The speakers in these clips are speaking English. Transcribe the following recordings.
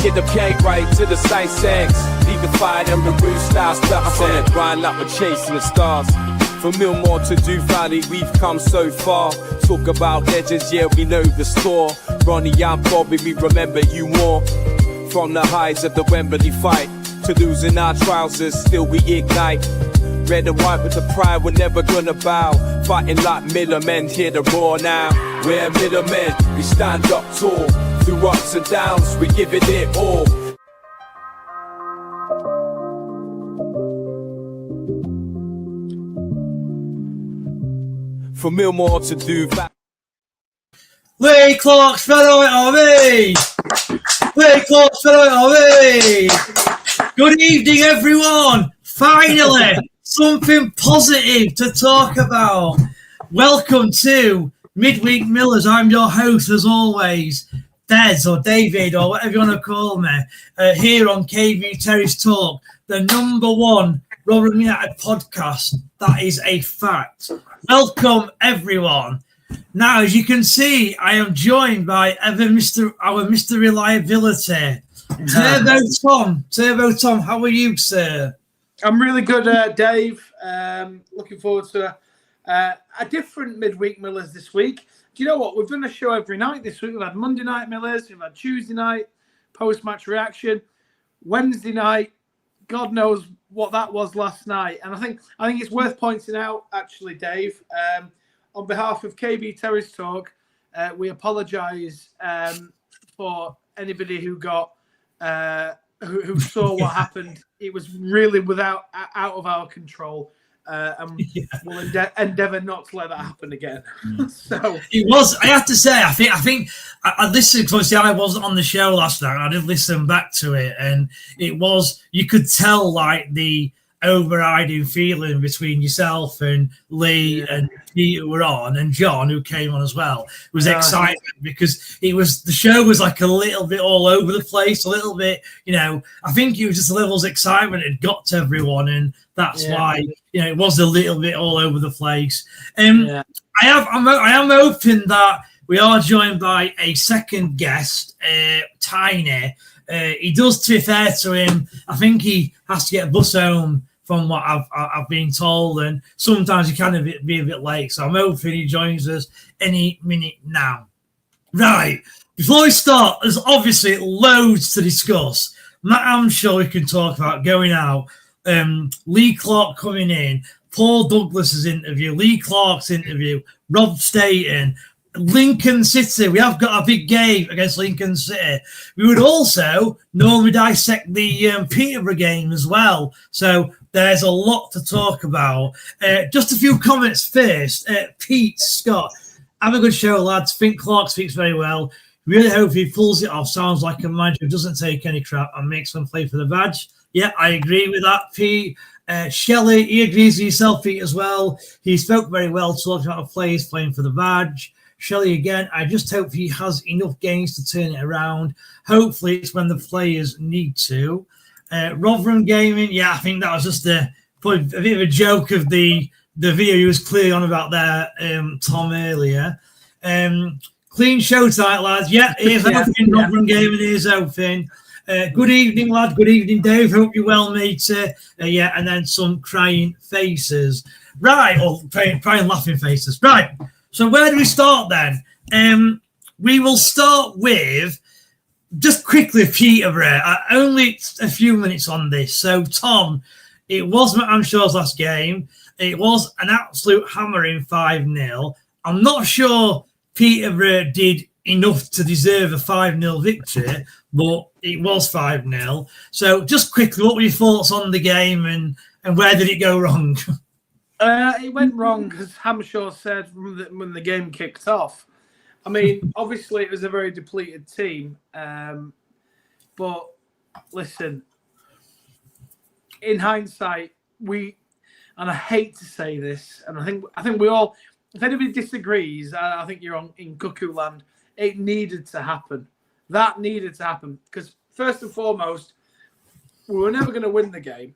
get the cake right to the slice eggs. Leave the fire and the roof styles stuff on it. Grind like we're chasing the stars. From Millmore to Do Valley, we've come so far. Talk about legends, yeah, we know the score. Ronnie and Bobby, we remember you more. From the highs of the Wembley fight to losing our trousers, still we ignite. Red and white with the pride, we're never gonna bow. Fighting like middlemen, hear the roar now. We're middlemen, we stand up tall. Through ups and downs, we give it all. From Millmore to Do Valley. Lee Clarke, fellow it Lee Clarke, fellow it Good evening, everyone. Finally, something positive to talk about. Welcome to Midweek Millers. I'm your host, as always, Des or David or whatever you want to call me, here on KB Terrace Talk, the number one Rotherham United podcast. That is a fact. Welcome, everyone. Now, as you can see, I am joined by our Mr. Reliability, Turbo Tom. How are you, sir? I'm really good, Dave. Looking forward to a different midweek Millers this week. Do you know what? We've done a show every night this week. We've had Monday night Millers, we've had Tuesday night post-match reaction, Wednesday night. God knows what that was last night. And I think it's worth pointing out, actually, Dave, on behalf of KB Terrace Talk, we apologise for anybody who got who saw what happened. It was really out of our control, and we'll endeavour not to let that happen again. So it was. I have to say, I think I listened, because I wasn't on the show last night. I did listen back to it, and it was, you could tell like the overriding feeling between yourself and Lee and Peter were on, and John, who came on as well, was excitement, because the show was like a little bit all over the place, a little bit, I think it was just a level of excitement it got to everyone, and that's why it was a little bit all over the place. I am hoping that we are joined by a second guest, Tiny. He does, to be fair to him, I think he has to get a bus home from what I've been told, and sometimes he can be a bit late, so I'm hoping he joins us any minute now. Right, before we start, there's obviously loads to discuss. Matt Hamshaw we can talk about going out, Lee Clarke coming in, Paul Douglas's interview, Lee Clarke's interview, Rob Staten, Lincoln City. We have got a big game against Lincoln City. We would also normally dissect the Peterborough game as well. So there's a lot to talk about. Just a few comments first. Pete Scott, have a good show, lads. Think Clarke speaks very well. Really hope he pulls it off. Sounds like a manager who doesn't take any crap and makes them play for the badge. Yeah, I agree with that, Pete. Shelley, he agrees with yourself, Pete, as well. He spoke very well, talking about the players playing for the badge. Shelley again, I just hope he has enough games to turn it around. Hopefully it's when the players need to. Rotherham Gaming, I think that was just probably a bit of a joke of the video he was clearly on about there, Tom, earlier. Clean show tonight, lads. Here's open. Rotherham Gaming is open. Good evening, lad. Good evening, Dave. Hope you're well, mate. And then some crying faces. Right, or crying laughing faces. Right. So where do we start then? We will start with, just quickly, Peterborough. Only a few minutes on this. So, Tom, it was Matt Hamshaw's last game. It was an absolute hammering 5-0. I'm not sure Peterborough did enough to deserve a 5-0 victory, but it was 5-0. So just quickly, what were your thoughts on the game, and where did it go wrong? It went wrong, as Hamshaw said when the game kicked off. I mean, obviously it was a very depleted team, but listen, in hindsight, and I hate to say this, and I think we all, if anybody disagrees, I think you're in cuckoo land. It needed to happen. That needed to happen, because first and foremost, we were never going to win the game.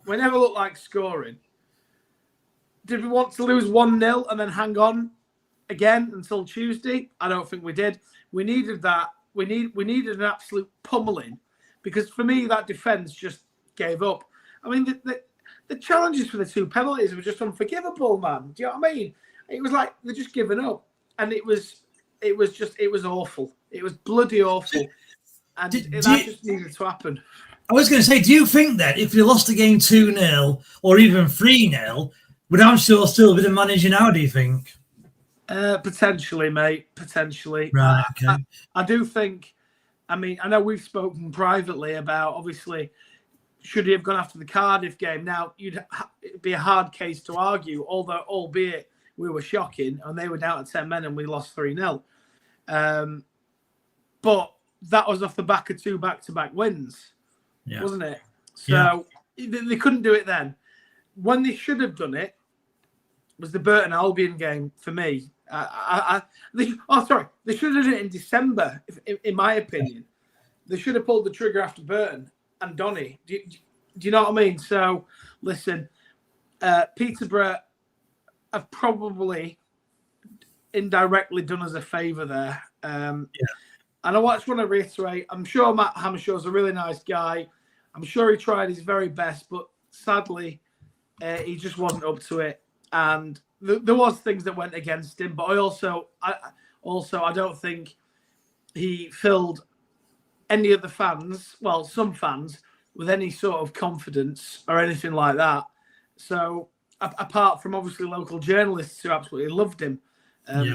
We never looked like scoring. Did we want to lose 1-0 and then hang on again until Tuesday? I don't think we did. We needed that we needed an absolute pummeling, because for me that defence just gave up. I mean, the challenges for the 2 penalties were just unforgivable, man. Do you know what I mean? It was like they're just giving up, and it was awful. It was bloody awful, and that just needed to happen. I was going to say, do you think that if you lost the game 2-0 or even 3-0, would Hamshaw still be the manager now, do you think? Potentially, mate. Potentially. Right, okay. I do think, I mean, I know we've spoken privately about, obviously, should he have gone after the Cardiff game? Now, it'd be a hard case to argue, albeit we were shocking and they were down to 10 men and we lost 3-0. But that was off the back of 2 back-to-back wins, wasn't it? So they couldn't do it then. When they should have done it was the Burton Albion game for me. They should have done it in December, in my opinion. They should have pulled the trigger after Burton and Donny. Do you know what I mean? So, listen, Peterborough have probably indirectly done us a favour there. And I just want to reiterate, I'm sure Matt Hamshaw's a really nice guy. I'm sure he tried his very best, but sadly, he just wasn't up to it. And there was things that went against him, but I don't think he filled any of the fans, well, some fans, with any sort of confidence or anything like that. So apart from obviously local journalists who absolutely loved him.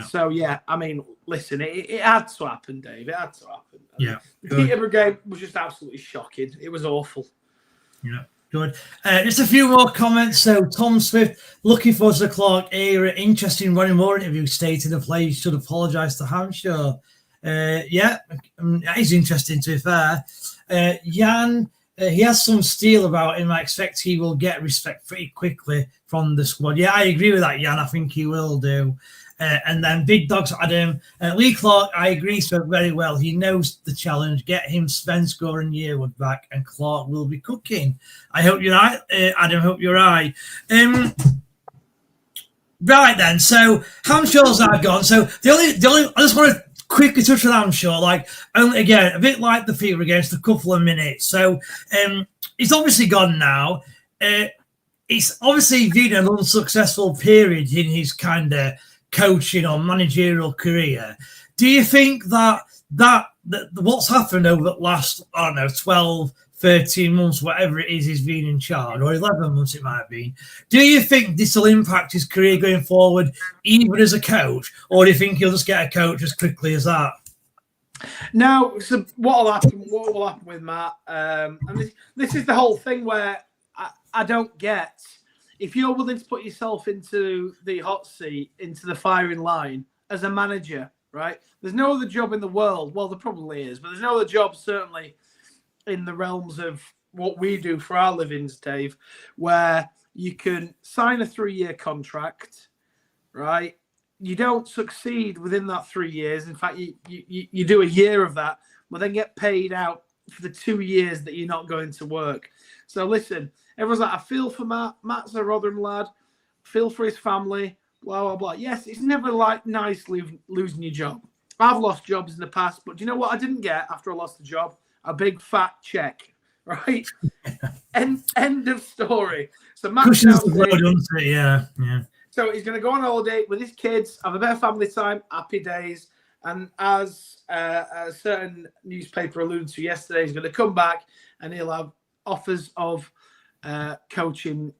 So, I mean, listen, it had to happen, Dave. It had to happen. Yeah. The Peterborough game was just absolutely shocking. It was awful. Yeah. Good. Just a few more comments. So, Tom Swift, looking forward to the Clarke era. Interesting running more interview, stating the players should apologise to Hamshaw. That is interesting, to be fair. Jan, he has some steel about him. I expect he will get respect pretty quickly from the squad. Yeah, I agree with that, Jan. I think he will do. And then Big Dogs Adam. Lee Clarke, I agree, spoke very well. He knows the challenge. Get him Svenskor and Yearwood back, and Clarke will be cooking. I hope you're right, Adam. Hope you're right. Right then. So Hamshaw's are gone. So the only I just want to quickly touch on Hamshaw. Like, again, a bit like the Fever against a couple of minutes. So he's obviously gone now. It's obviously been an unsuccessful period in his kind of coaching or managerial career. Do you think that what's happened over the last, 12, 13 months, whatever it is he's been in charge, or 11 months it might have been, do you think this will impact his career going forward, even as a coach, or do you think he'll just get a coach as quickly as that? No, so what will happen with Matt, and this is the whole thing where I don't get, if you're willing to put yourself into the hot seat, into the firing line as a manager, right? There's no other job in the world. Well, there probably is, but there's no other job, certainly in the realms of what we do for our livings, Dave, where you can sign a 3-year contract, right? You don't succeed within that 3 years. In fact, you do a year of that, but then get paid out for the 2 years that you're not going to work. So listen, everyone's like, I feel for Matt. Matt's a Rotherham lad. Feel for his family. Blah, blah, blah. Yes, it's never like nice losing your job. I've lost jobs in the past, but do you know what I didn't get after I lost the job? A big fat check, right? End of story. So Matt's yeah. So he's going to go on holiday with his kids, have a bit of family time, happy days. And as a certain newspaper alluded to yesterday, he's going to come back and he'll have offers of coaching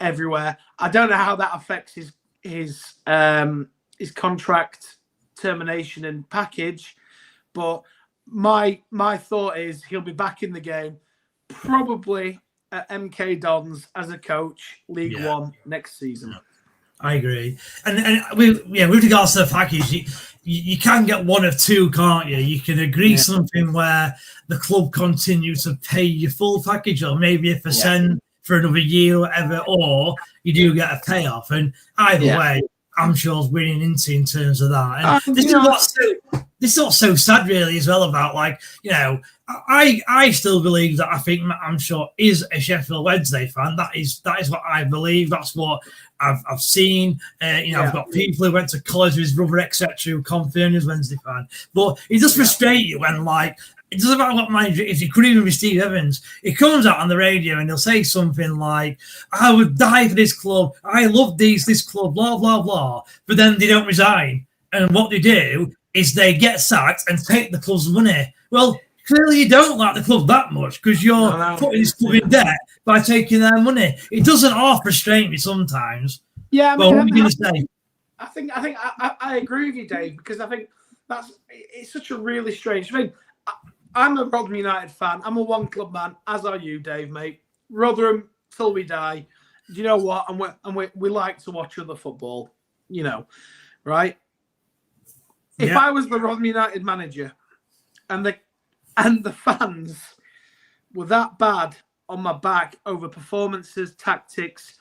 everywhere. I don't know how that affects his contract termination and package, but my thought is he'll be back in the game, probably at MK Dons as a coach, League One next season. I agree. And with regards to the package, you can get one of two, can't you? You can agree something where the club continues to pay your full package, or maybe a percent for another year or whatever, or you do get a payoff. And either way, Hamshaw's winning into in terms of that. And this is what's so sad, really, as well, about, like, I still believe that I think Matt Hamshaw is a Sheffield Wednesday fan. That is what I believe. That's what I've seen, I've got people who went to college with his brother, etc., who confirmed his Wednesday fan. But it does frustrate you when, like, it doesn't matter what manager it is. It could even be Steve Evans. He comes out on the radio and he'll say something like, I would die for this club. I love this club, blah, blah, blah. But then they don't resign. And what they do is they get sacked and take the club's money. Well, clearly you don't like the club that much because you're putting this club in debt by taking their money. It doesn't half frustrate me sometimes. Yeah, I mean, well, what are you going to say? I agree with you, Dave, because I think it's such a really strange thing. I'm a Rotherham United fan. I'm a one club man, as are you, Dave, mate. Rotherham till we die. Do you know what? And we like to watch other football, right? If I was the Rotherham United manager and the fans were that bad on my back over performances, tactics,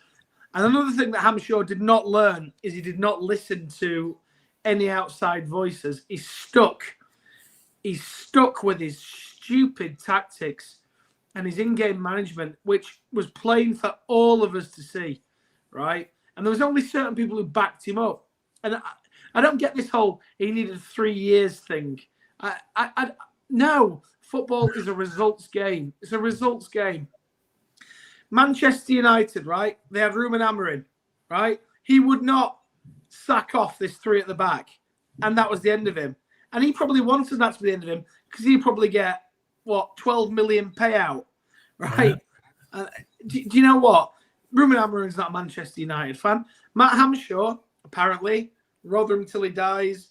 and another thing that Hamshaw did not learn is he did not listen to any outside voices. He's stuck with his stupid tactics and his in-game management, which was plain for all of us to see, right? And there was only certain people who backed him up. And I don't get this whole he needed 3 years thing. No, football is a results game. It's a results game. Manchester United, right? They had Ruben Amorim, right? He would not sack off this three at the back. And that was the end of him. And he probably wanted that to be the end of him because he'd probably get, 12 million payout, right? Do you know what? Ruben Amorim's not a Manchester United fan. Matt Hamshaw, apparently, Rotherham till he dies,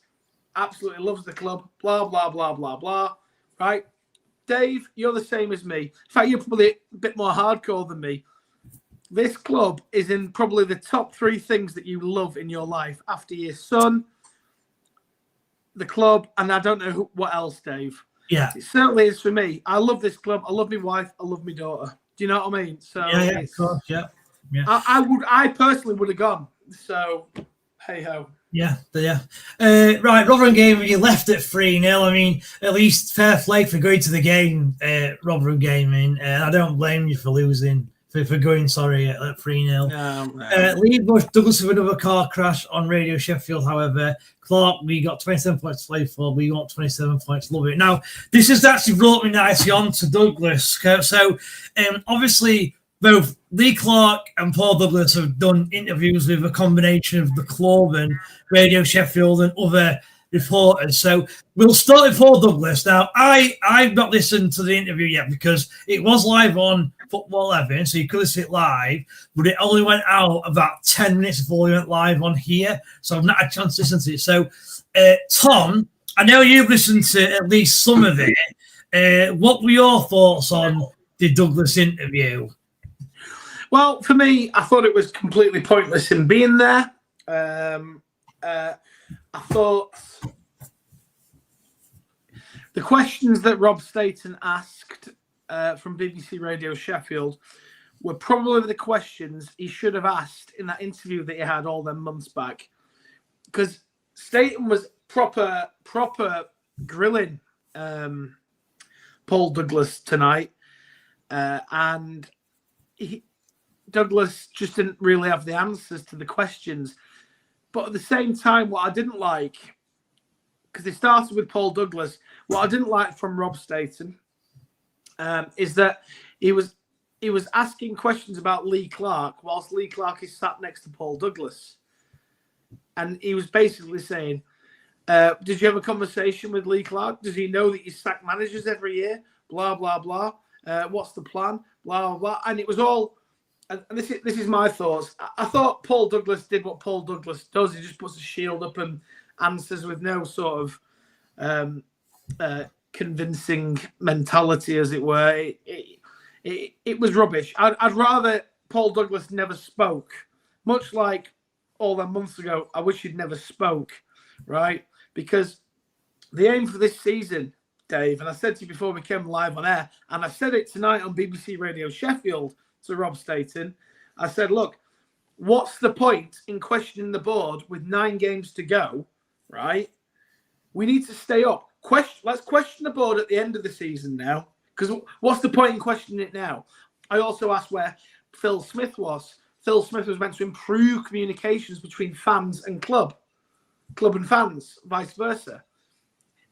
absolutely loves the club, blah, blah, blah, blah, blah, right? Dave, you're the same as me. In fact, you're probably a bit more hardcore than me. This club is in probably the top 3 things that you love in your life after your son, the club, and I don't know what else, Dave. Yeah. It certainly is for me. I love this club. I love my wife. I love my daughter. Do you know what I mean? So yeah, of course, yeah. I personally would have gone. So, hey-ho. Yeah. Right, Rotherham game, you left at 3-0. I mean, at least fair play for going to the game, Rotherham gaming. I don't blame you for losing, for going, at 3-0. Lee Douglas with another car crash on Radio Sheffield, however. Clarke, we got 27 points to play for. We got 27 points. Love it. Now, this has actually brought me nicely on to Douglas. So, obviously, both Lee Clarke and Paul Douglas have done interviews with a combination of the club and Radio Sheffield and other reporters. So we'll start with Paul Douglas. Now, I've not listened to the interview yet because it was live on Football 11, so you could listen to it live, but it only went out about 10 minutes before we went live on here, so I've not had a chance to listen to it. So, Tom, I know you've listened to at least some of it. What were your thoughts on the Douglas interview? Well, for me, I thought it was completely pointless in being there. I thought the questions that Rob Staten asked from BBC Radio Sheffield were probably the questions he should have asked in that interview that he had all them months back. Because Staten was proper grilling Paul Douglas tonight. And Douglas just didn't really have the answers to the questions. But at the same time, what I didn't like, because it started with Paul Douglas, what I didn't like from Rob Staten is that he was asking questions about Lee Clarke whilst Lee Clarke is sat next to Paul Douglas. And he was basically saying, did you have a conversation with Lee Clarke? Does he know that you sack managers every year? Blah, blah, blah. What's the plan? Blah, blah, blah. And it was all... And this is my thoughts. I thought Paul Douglas did what Paul Douglas does. He just puts a shield up and answers with no sort of convincing mentality, as it were. It was rubbish. I'd rather Paul Douglas never spoke. Much like all them months ago, I wish he'd never spoke, right? Because the aim for this season, Dave, and I said to you before we came live on air, and I said it tonight on BBC Radio Sheffield to Rob Staten, I said, look, what's the point in questioning the board with 9 games to go, right? We need to stay up. Let's question the board at the end of the season now, because what's the point in questioning it now? I also asked where Phil Smith was. Phil Smith was meant to improve communications between fans and club and fans, vice versa.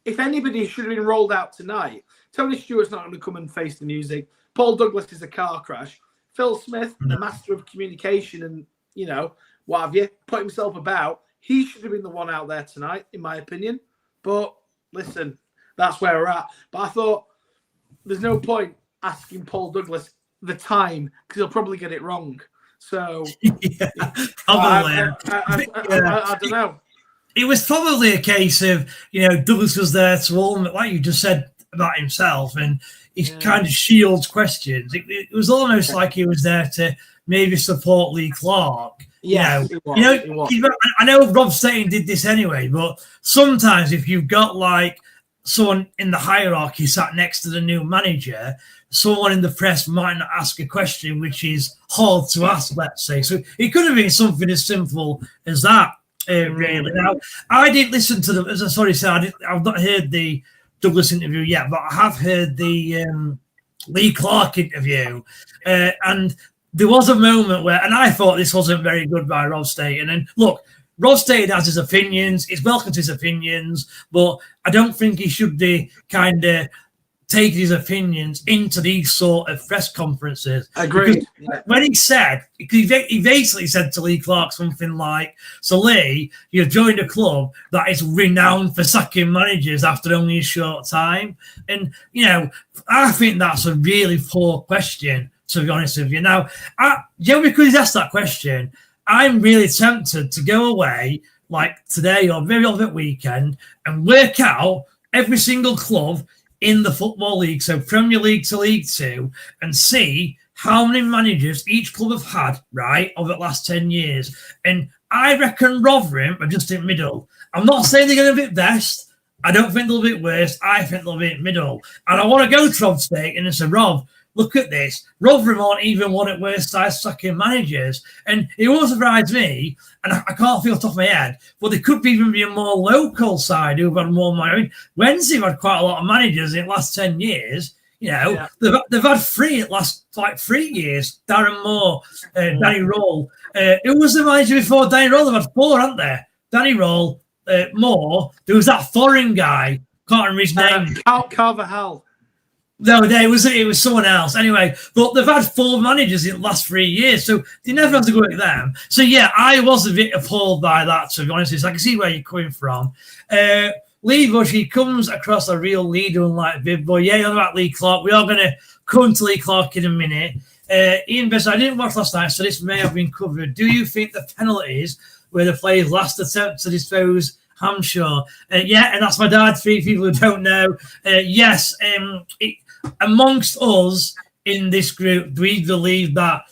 If anybody should have been rolled out tonight, Tony Stewart's not going to come and face the music. Paul Douglas is a car crash. Phil Smith, the master of communication and, you know, what have you, put himself about. He should have been the one out there tonight, in my opinion. But listen, that's where we're at. But I thought there's no point asking Paul Douglas the time because he'll probably get it wrong. So probably. I don't know. It was probably a case of, you know, Douglas was there to warm, like you just said about himself, and he kind of shields questions. It was almost like he was there to maybe support Lee Clarke. Yeah, I know Rob Staten did this anyway, but sometimes if you've got like someone in the hierarchy sat next to the new manager, someone in the press might not ask a question which is hard to ask, let's say. So it could have been something as simple as that. Really. Now, I didn't listen to them. As I said, I've not heard the Douglas interview yet, but I have heard the Lee Clarke interview. And there was a moment where, and I thought this wasn't very good by Rob Staten. And look, Rob Staten has his opinions. He's welcome to his opinions, but I don't think he should be kind of taking his opinions into these sort of press conferences. Agreed. When he basically said to Lee Clarke something like, so Lee, you've joined a club that is renowned for sacking managers after only a short time. And, you know, I think that's a really poor question, to be honest with you. Now, because he's asked that question, I'm really tempted to go away like today or maybe over the weekend and work out every single club in the Football League, so Premier League to League Two, and see how many managers each club have had, right, over the last 10 years. And I reckon Rotherham are just in middle. I'm not saying they're going to be best. I don't think they'll be worst. I think they'll be in middle. And I want to go to Rob Staten and say, Rob, look at this. Rotherham aren't even one at worst side sacking managers. And it won't surprise me, and I can't feel off the top of my head, but there could even be a more local side who've had more money. I mean, Wednesday had quite a lot of managers in the last 10 years. You know, they've had three at last, like 3 years. Darren Moore, Danny Roll. Who was the manager before Danny Roll? They've had 4, haven't they? Danny Roll, Moore. There was that foreign guy. Can't remember his name. Carvajal. No, it was someone else. Anyway, but they've had 4 managers in the last 3 years, so they never have to go at them. So, yeah, I was a bit appalled by that, to be honest. So I can see where you're coming from. Lee Bush, he comes across a real leader, unlike Viv. But, yeah, about Lee Clarke. We are going to come to Lee Clarke in a minute. Ian Best, I didn't watch last night, so this may have been covered. Do you think the penalties were the player's last attempt to dispose Hamshaw? Yeah, and that's my dad, for people who don't know. Yes, amongst us in this group, we believe that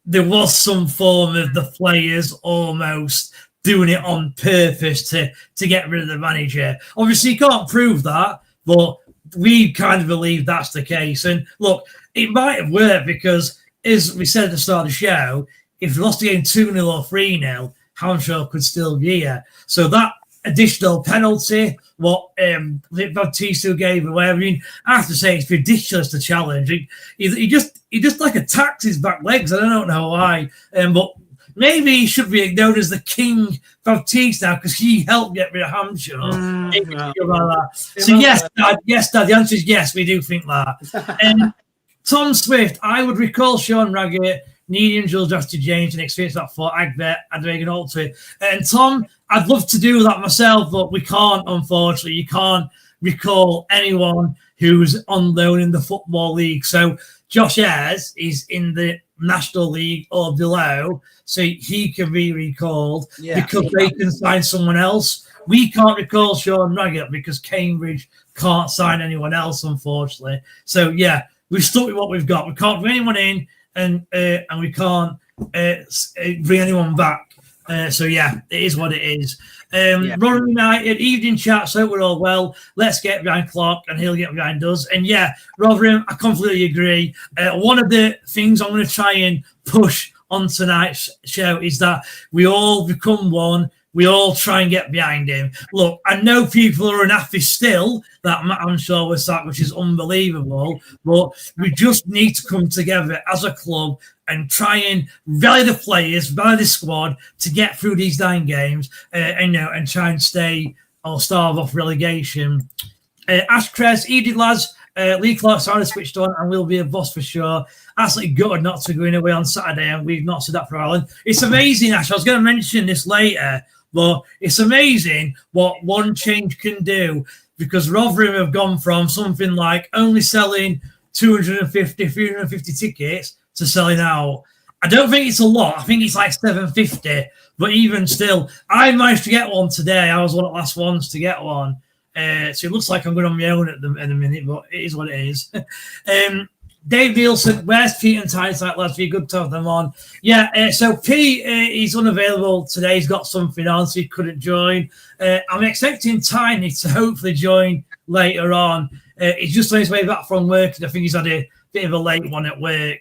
there was some form of the players almost doing it on purpose to get rid of the manager. Obviously, you can't prove that, but we kind of believe that's the case. And look, it might have worked because, as we said at the start of the show, if we lost the game 2-0 or 3-0, Hamshaw could still be here. So that additional penalty, what Baptiste gave away. I mean, I have to say it's ridiculous to challenge. He just like attacks his back legs. I don't know why, but maybe he should be known as the King Baptiste now because he helped get rid of Hamshaw. So yes, Dad. The answer is yes. We do think that. Tom Swift, I would recall Sean Raggett, Needham, Jules Drafty James, and experience that for Agbet, Adregan Alter. And Tom, I'd love to do that myself, but we can't, unfortunately. You can't recall anyone who's on loan in the Football League. So Josh Ayres is in the National League or below, so he can be recalled because they can sign someone else. We can't recall Sean Raggett because Cambridge can't sign anyone else, unfortunately. So, yeah, we've stuck with what we've got. We can't bring anyone in, and we can't bring anyone back. So, yeah, it is what it is. Rotherham United, evening chat, so we're all well. Let's get behind Clarke, and he'll get behind us. And, yeah, Rotherham, I completely agree. One of the things I'm going to try and push on tonight's show is that we all become one. we all try and get behind him. Look, I know people are unhappy still that Matt Hamshaw was sacked, which is unbelievable, but we just need to come together as a club and try and rally the players, rally the squad to get through these 9 games and try and stay or starve off relegation. Ashcrest, Edith lads, Lee Clarke sounded switched on and will be a boss for sure. Absolutely gutted not to go in away on Saturday, and we've not said that for a while. It's amazing, Ash. I was going to mention this later, but it's amazing what one change can do, because Rotherham have gone from something like only selling 350 tickets to selling out. I don't think it's a lot. I think it's like 750. But even still, I managed to get one today. I was one of the last ones to get one. So it looks like I'm going on my own at the minute, but it is what it is. Dave Nielsen, where's Pete and Tyneside, lads? Be good to have them on. Yeah, so Pete, he's unavailable today. He's got something on, so he couldn't join. I'm expecting Tiny to hopefully join later on. He's just on his way back from work, and I think he's had a bit of a late one at work.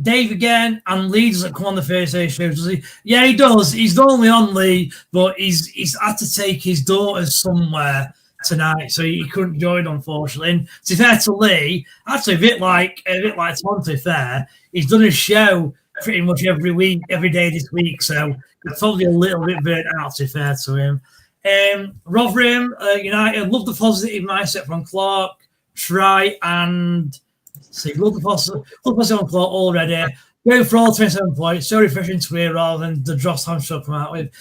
Dave again, and Lee doesn't come on the Thursday show, does he? Yeah, he does. He's normally on, Lee, but he's had to take his daughters somewhere tonight, so he couldn't join, unfortunately. And to be fair to Lee, actually a bit like Tom, to be fair, he's done a show pretty much every week, every day this week, so it's probably a little bit burnt out, to be fair to him. Rotherham United, love the positive mindset from Clarke. Try and see, love the positive on Clarke already. Going for all 27 points, so refreshing to hear rather than the dross Hamshaw come out with.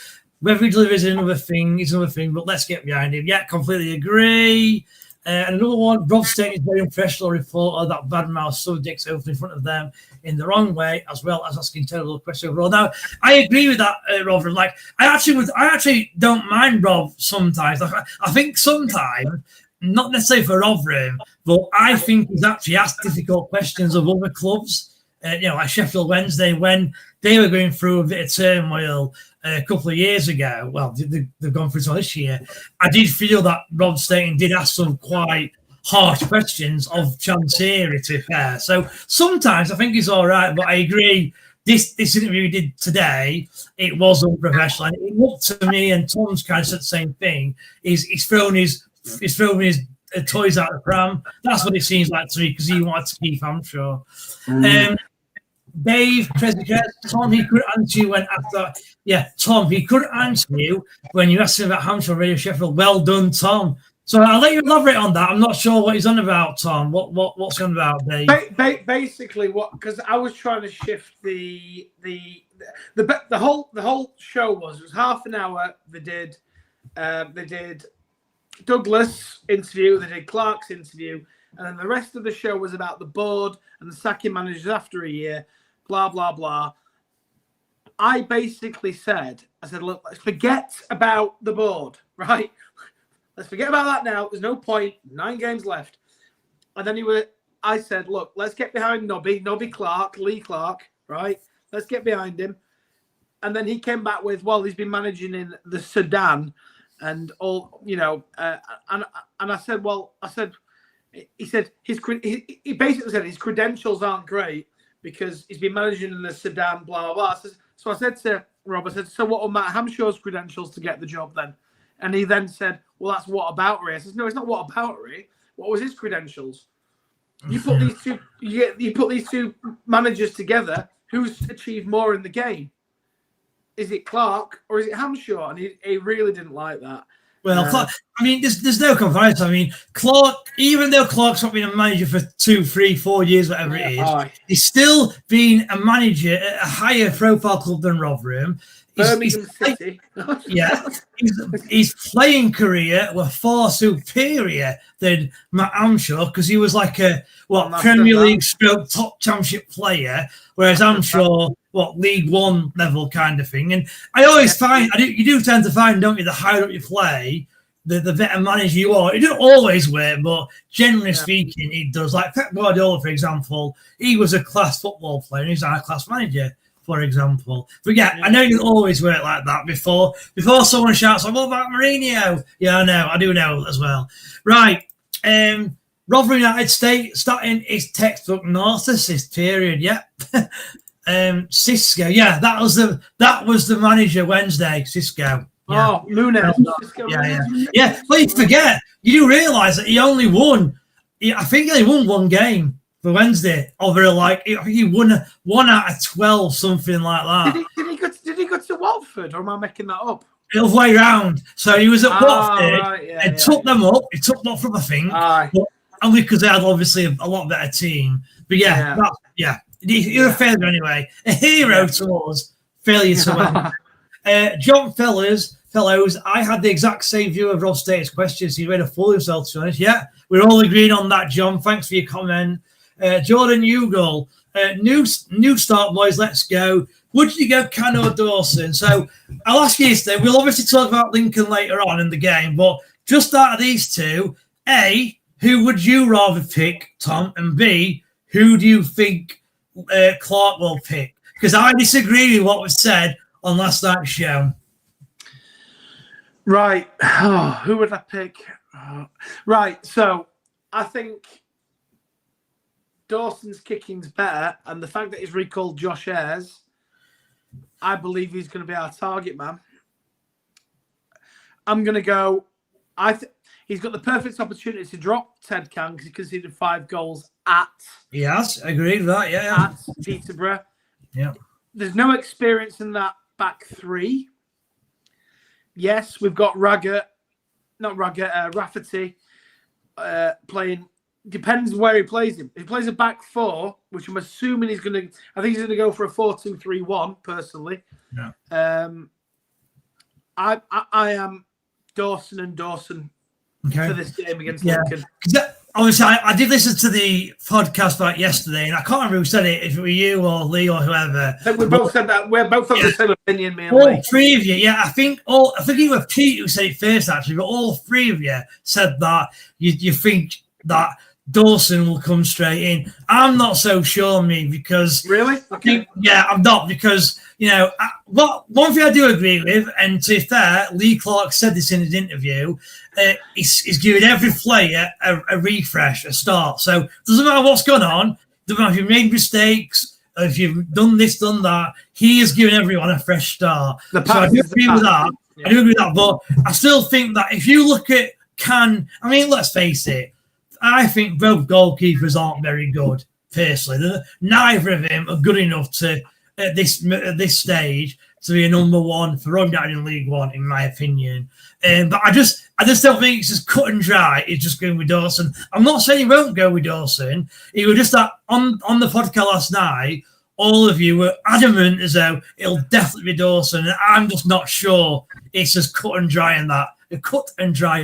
Whether he delivers is another thing, but let's get behind him. Yeah, completely agree. And another one, Rob Stain is very impressionable reporter that badmouth subjects open in front of them in the wrong way, as well as asking terrible questions overall. Now, I agree with that, Rob. Like, I actually don't mind Rob sometimes. Like, I think sometimes, not necessarily for Rotherham, but I think he's actually asked difficult questions of other clubs. Like Sheffield Wednesday, when they were going through a bit of turmoil a couple of years ago. Well, they've gone through some this year. I did feel that Rob Staten did ask some quite harsh questions of Chancery, to be fair. So sometimes I think he's all right, but I agree. This interview we did today, it was unprofessional. And it looked to me, and Tom's kind of said the same thing. He's thrown his toys out the pram. That's what it seems like to me, because he wanted to keep Hamshaw. Dave, Tom, he couldn't answer you when after. Yeah, Tom, he couldn't answer you when you asked him about Hamshaw Radio Sheffield. Well done, Tom. So I'll let you elaborate on that. I'm not sure what he's on about, Tom. What's on about, Dave? Basically, because I was trying to shift the whole show was half an hour. They did Douglas interview, they did Clarke's interview, and then the rest of the show was about the board and the sacking managers after a year, blah, blah, blah. I basically said, look, let's forget about the board, right? Let's forget about that now. There's no point. 9 games left. And then I said, look, let's get behind Nobby Clarke, Lee Clarke, right? Let's get behind him. And then he came back with, well, he's been managing in the Sudan and all, and I said, he said he basically said his credentials aren't great because he's been managing in the Sudan, blah, blah, blah. So I said to Rob, so what were Matt Hamshaw's credentials to get the job then? And he then said, well, that's what about Ray. I said, no, it's not what about Ray. What was his credentials? You put these two managers together, who's achieved more in the game? Is it Clarke or is it Hamshaw? And he really didn't like that. Well, Clarke, I mean, there's no comparison. I mean, Clarke, even though Clarke's not been a manager for 2, 3, 4 years, whatever it is, he's still been a manager at a higher profile club than Rotherham. Birmingham City. His playing career was far superior than Matt Hamshaw because he was like a Premier League stroke top championship player, whereas Hamshaw, League One level kind of thing. And I always find you do tend to find, don't you, the higher up you play, the better manager you are. It doesn't always work, but generally speaking, it does. Like Pep Guardiola, for example, he was a class football player and he's not a class manager, for example. But I know it doesn't always work like that. Before someone shouts, what about Mourinho? Yeah, I know. I do know as well. Right. Rotherham United starting his textbook narcissist period. Yeah. Cisco. Yeah, that was the manager Wednesday. Cisco. Yeah. Oh, Nunes. Yeah. But you forget, you do realise that he only won. I think he won one game for Wednesday. Over I think he won 1 out of 12, something like that. Did he go to Watford, or am I making that up? The other way round. So he was at Watford. Right, took them up. He took Watford, I think. But only because they had obviously a lot better team. But you're a failure anyway. A hero to us, failure to win. John Fellows, I had the exact same view of Rob State's questions. He made a fool of himself, to be honest. Yeah, we're all agreeing on that, John. Thanks for your comment. Jordan Ugal, new start, boys. Let's go. Would you go Can or Dawson? So I'll ask you this then. We'll obviously talk about Lincoln later on in the game, but just out of these two, A, who would you rather pick, Tom? And B, who do you think Clarke will pick? Because I disagree with what was said on last night's show. Right. Oh, who would I pick? Right. So I think Dawson's kicking's better, and the fact that he's recalled Josh Ayres, I believe he's going to be our target man. I'm going to go. He's got the perfect opportunity to drop Ted Can because he conceded 5 goals at. He has. Agreed with that. Yeah. At Peterborough. Yeah. There's no experience in that back three. Yes, we've got Rafferty playing. Depends where he plays him. If he plays a back 4, which I'm assuming he's going to. I think he's going to go for a 4-2-3-1. Personally, yeah. I am Dawson and Dawson for this game against Lincoln. Obviously, I did listen to the podcast about yesterday, and I can't remember who said it, if it were you or Lee or whoever. I think we both said that. We're both of the same opinion, me and all Lee. 3 of you, yeah. I think it was Pete who said it first, actually, but all 3 of you said that you think that Dawson will come straight in. I'm not so sure, because really, okay, I'm not, because one thing I do agree with, and to be fair, Lee Clarke said this in his interview. He's giving every player a refresh, a start. So it doesn't matter what's going on, doesn't matter if you've made mistakes, or if you've done this, done that. He is giving everyone a fresh start. So I do agree with that. Yeah. I do agree with that, but I still think that if you look at let's face it. I think both goalkeepers aren't very good, personally. Neither of them are good enough to, at this stage, to be a number 1 for Rotherham United in League One, in my opinion. But I just don't think it's just cut and dry. It's just going with Dawson. I'm not saying he won't go with Dawson. It was just that on the podcast last night, all of you were adamant as though it'll definitely be Dawson. And I'm just not sure it's as cut and dry as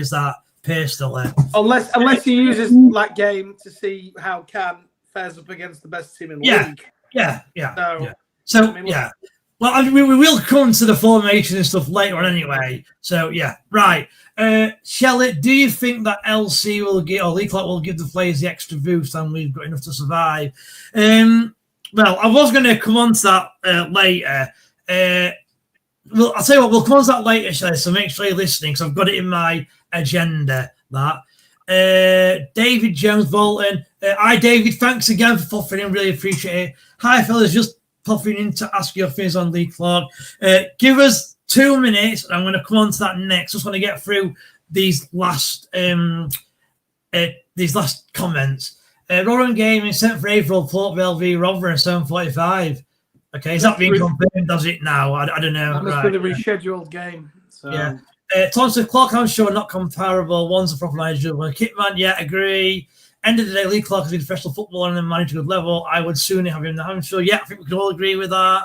that. Personally, unless he uses that game to see how Can fares up against the best team in the league. So well, we will come to the formation and stuff later on anyway. So right. Shelley, do you think that LC will give, or Lee Clarke will give the players the extra boost, and we've got enough to survive? Well, I was going to come on to that later. Well, I'll tell you what, we'll come on to that later, Shelley, so make sure you're listening, because I've got it in my agenda. David Jones Bolton. Hi, David. Thanks again for popping in. Really appreciate it. Hi, fellas. Just popping in to ask your things on Lee Clarke. Give us 2 minutes. I'm going to come on to that next. Just want to get through these last comments. Rotherham game is sent for April. Port Vale v Rotherham 7:45. Okay, is that being confirmed? Does it now? I don't know. That must be the rescheduled game. So. Yeah. Tom said Clarke, Hamshaw not comparable. One's a proper manager, one a kitman. Yeah, agree. End of the day, Lee Clarke is a professional footballer and a manager good level. I would sooner have him than Hamshaw. Yeah, I think we can all agree with that.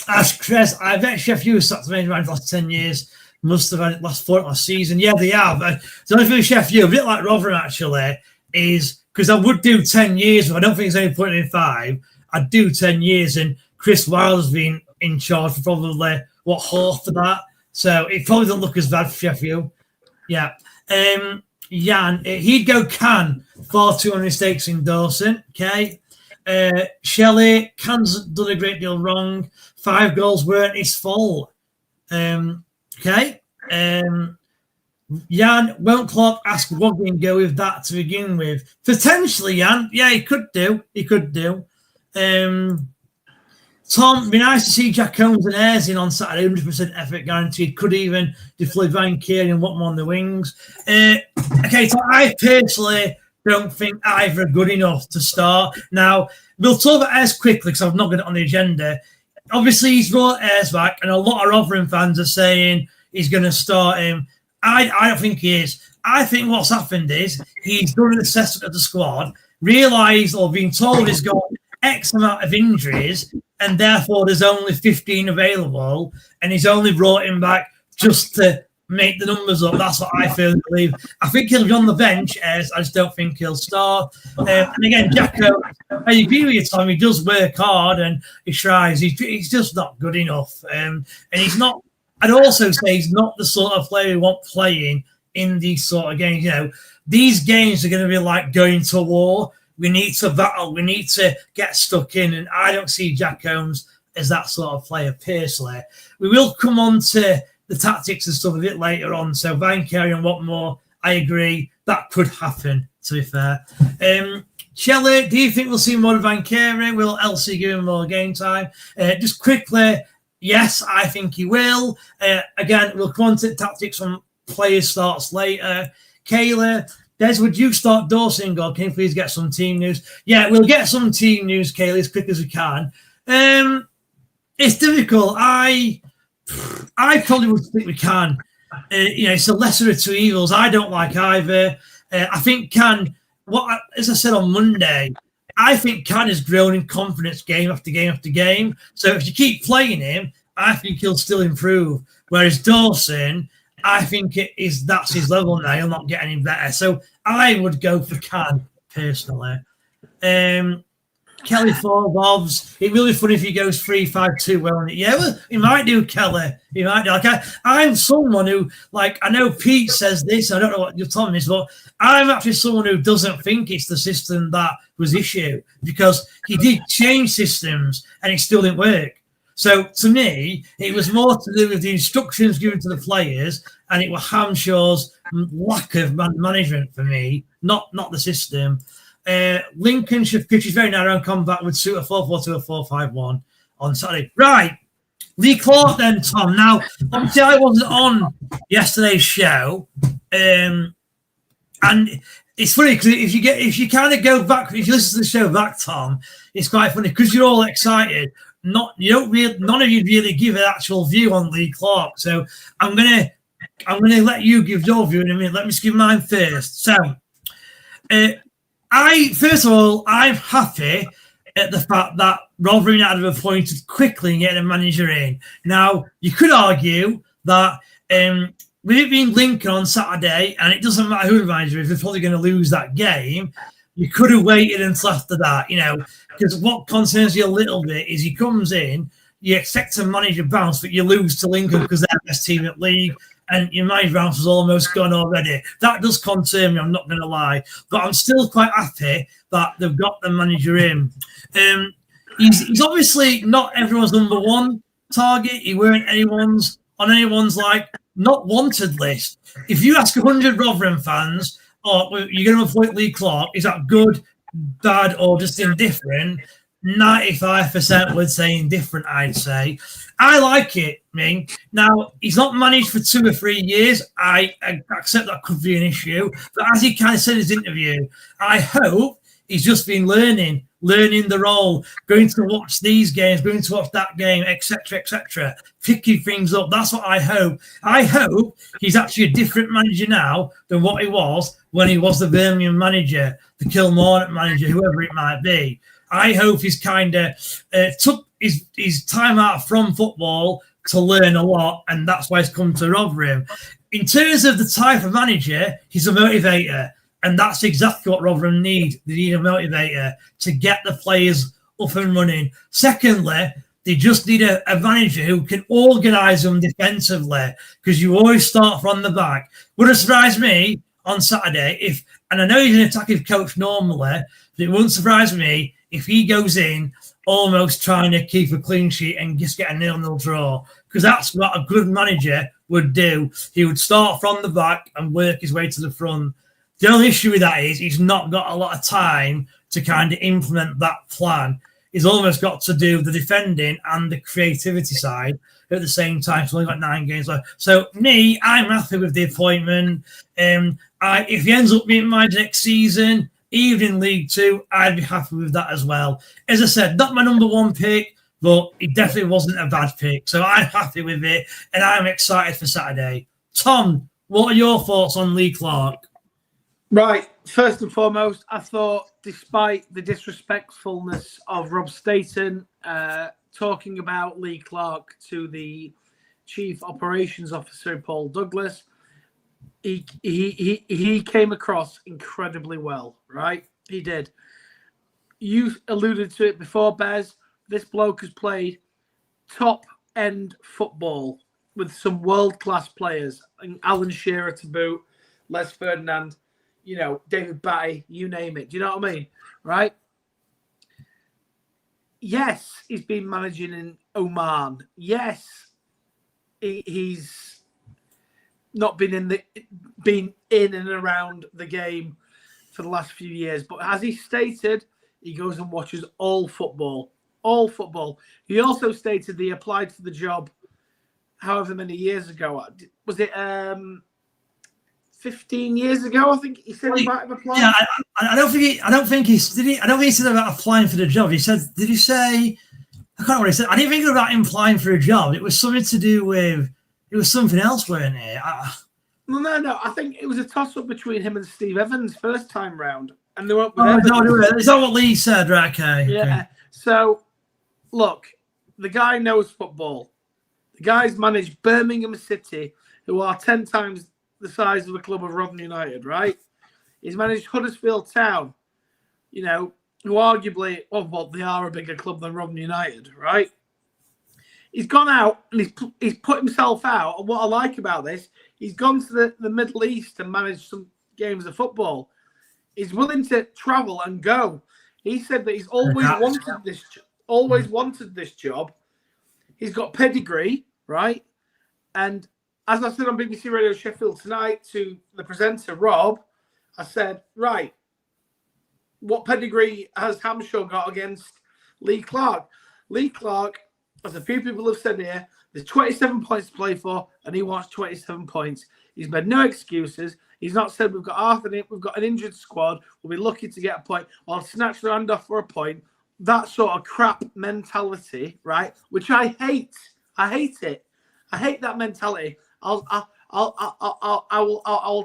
Ash Chris, I bet Chef U has manager the last 10 years. Must have had it last season. Yeah, they have. The only thing with Chef U, a bit like Rotherham actually, is because I would do 10 years, but I don't think there's any point in 5. I'd do 10 years, and Chris Wilder's been in charge for probably, half of that. So it probably doesn't look as bad for Sheffield. Yeah. Jan, he'd go Can. Far too many mistakes in Dawson. Okay. Shelley, Can's done a great deal wrong. 5 goals weren't his fault. Okay. Jan, won't Clarke ask Woggin go with that to begin with? Potentially, Jan. Yeah, he could do. Tom, it'd be nice to see Jack Holmes and Ayres in on Saturday, 100% effort guaranteed. Could even deploy Van Kieran and Watman on the wings. Okay, so I personally don't think either are good enough to start. Now, we'll talk about Ayres quickly because I've not got it on the agenda. Obviously, he's brought Ayres back, and a lot of Rotherham fans are saying he's going to start him. I don't think he is. I think what's happened is he's done an assessment of the squad, realised or been told he's got X amount of injuries, and therefore there's only 15 available, and he's only brought him back just to make the numbers up. That's what I feel and believe. I think he'll be on the bench, as I just don't think he'll start. And again, Jacko, I agree with you, Tom. He does work hard and he tries. He's just not good enough. And he's not, I'd also say he's not the sort of player we want playing in these sort of games. You know, these games are going to be like going to war. We need to battle. We need to get stuck in. And I don't see Jack Holmes as that sort of player, personally. We will come on to the tactics and stuff a bit later on. So Van Kieran and Watmore, I agree. That could happen, to be fair. Shelley, do you think we'll see more of Van Kieran? Will Elsie give him more game time? Just quickly, yes, I think he will. Again, we'll come on to the tactics from player starts later. Kayla, Des, would you start Dawson, or can you please get some team news? Yeah, we'll get some team news, Kayla, as quick as we can. It's difficult. I probably would think we can. It's the lesser of two evils. I don't like either. I think as I said on Monday, I think Can has grown in confidence game after game after game. So if you keep playing him, I think he'll still improve. Whereas Dawson, I think that's his level now. He'll not get any better. So I would go for Can, personally. Kelly 4 Bobs. It will be funny if he goes 3-5-2 well. Yeah, well, he might do, Kelly. He might do. I'm someone who, I know Pete says this. I don't know what you're telling me, but I'm actually someone who doesn't think it's the system that was issue, because he did change systems and it still didn't work. So to me, it was more to do with the instructions given to the players, and it was Hamshaw's lack of management for me, not the system. Lincolnshire pitch is very narrow and combat would suit a 4-4-2 or 4-5-1 on Saturday. Right. Lee Clarke then, Tom. Now, obviously I wasn't on yesterday's show. And it's funny because if you kind of go back, if you listen to the show back, Tom, it's quite funny because you're all excited. None of you really give an actual view on Lee Clarke. So I'm gonna let you give your view in a minute. Let me just give mine first. So first of all, I'm happy at the fact that Rotherham United have appointed quickly and getting a manager in. Now, you could argue that with it being Lincoln on Saturday, and it doesn't matter who the manager is, they're probably going to lose that game. You could have waited until after that, because what concerns you a little bit is he comes in, you expect to manage a bounce, but you lose to Lincoln because they're the best team at league, and your managed bounce was almost gone already. That does concern me, I'm not going to lie. But I'm still quite happy that they've got the manager in. He's obviously not everyone's number one target. He weren't on anyone's not wanted list. If you ask 100 Rotherham fans, you're going to avoid Lee Clarke, is that good, bad, or just indifferent? 95% would say indifferent, I'd say. I like it, Ming. Now, he's not managed for 2 or 3 years. I accept that could be an issue. But as he kind of said in his interview, I hope he's just been learning the role, going to watch these games, going to watch that game, etc., picking things up. That's what I hope. I hope he's actually a different manager now than what he was when he was the Birmingham manager, the Kilmarnock manager, whoever it might be. I hope he's kind of took his time out from football to learn a lot, and that's why he's come to Rotherham. In terms of the type of manager, he's a motivator, and that's exactly what Rotherham need. They need a motivator to get the players up and running. Secondly, they just need a manager who can organise them defensively, because you always start from the back. Would have surprised me on Saturday and I know he's an attacking coach normally, but it wouldn't surprise me if he goes in almost trying to keep a clean sheet and just get a 0-0 draw, because that's what a good manager would do. He would start from the back and work his way to the front. The only issue with that is he's not got a lot of time to kind of implement that plan. he's almost got to do the defending and the creativity side at the same time. So only got 9 games left. So me, I'm happy with the appointment. If he ends up being my next season, even in League Two, I'd be happy with that as well. As I said, not my number 1 pick, but it definitely wasn't a bad pick. So I'm happy with it, and I'm excited for Saturday. Tom, what are your thoughts on Lee Clarke? Right. First and foremost, I thought, despite the disrespectfulness of Rob Staten talking about Lee Clarke to the Chief Operations Officer, Paul Douglas, he came across incredibly well, right? He did. You alluded to it before, Bez. This bloke has played top-end football with some world-class players, and Alan Shearer to boot, Les Ferdinand, David Batty, you name it. Do you know what I mean? Right? Yes, he's been managing in Oman. Yes, he's not been in and around the game for the last few years. But as he stated, he goes and watches all football. All football. He also stated that he applied for the job however many years ago. Was it 15 years ago? I think he said he might have applied. Yeah, I don't think he said about applying for the job. He said, did he say? I can't remember what he said. I didn't think about him applying for a job. It was something to do with. It was something else, weren't it? No. I think it was a toss-up between him and Steve Evans first time round, and they went. Is that what Lee said? Right? Okay. Yeah. Okay. So, look, the guy knows football. The guy's managed Birmingham City, who are 10 times the size of the club of Rotherham United, right? He's managed Huddersfield Town, who arguably, they are a bigger club than Rotherham United, right? He's gone out and he's put himself out. And what I like about this, he's gone to the Middle East and managed some games of football. He's willing to travel and go. He said that he's always wanted this job. He's got pedigree, right? And as I said on BBC Radio Sheffield tonight to the presenter, Rob, I said, right, what pedigree has Hamshaw got against Lee Clarke? Lee Clarke, as a few people have said here, there's 27 points to play for, and he wants 27 points. He's made no excuses. He's not said we've got we've got an injured squad. We'll be lucky to get a point. I'll snatch the hand off for a point. That sort of crap mentality, right? Which I hate. I hate it. I hate that mentality. I'll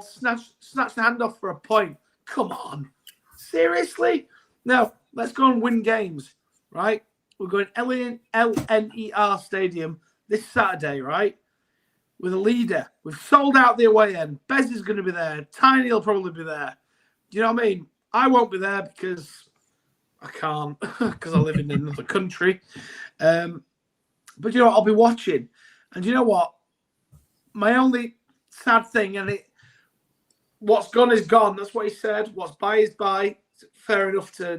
snatch the hand off for a point. Come on, seriously? No, let's go and win games, right? We're going LNER Stadium this Saturday, right? With a leader. We've sold out the away end. Bez is going to be there. Tiny will probably be there. Do you know what I mean? I won't be there because I can't, because I live in another country. But you know what? I'll be watching. And you know what? My only sad thing, what's gone is gone. That's what he said. What's by is by. Fair enough to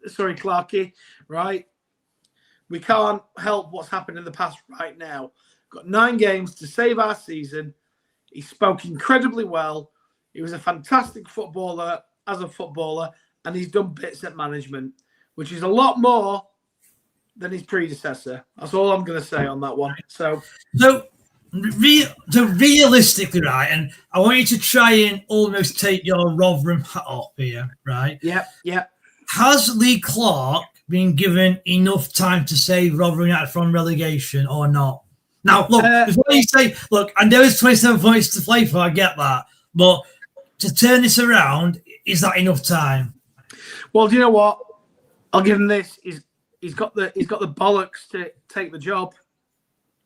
Clarkey, right? We can't help what's happened in the past right now. Got 9 games to save our season. He spoke incredibly well. He was a fantastic footballer as a footballer, and he's done bits at management, which is a lot more than his predecessor. That's all I'm going to say on that one. So realistically, right, and I want you to try and almost take your Rotherham hat off here, right? Yeah. Has Lee Clarke been given enough time to save Rotherham United from relegation or not? Now, look, before you say, look, I know it's 27 points to play for, I get that. But to turn this around, is that enough time? Well, do you know what? I'll give him this. He's got the bollocks to take the job,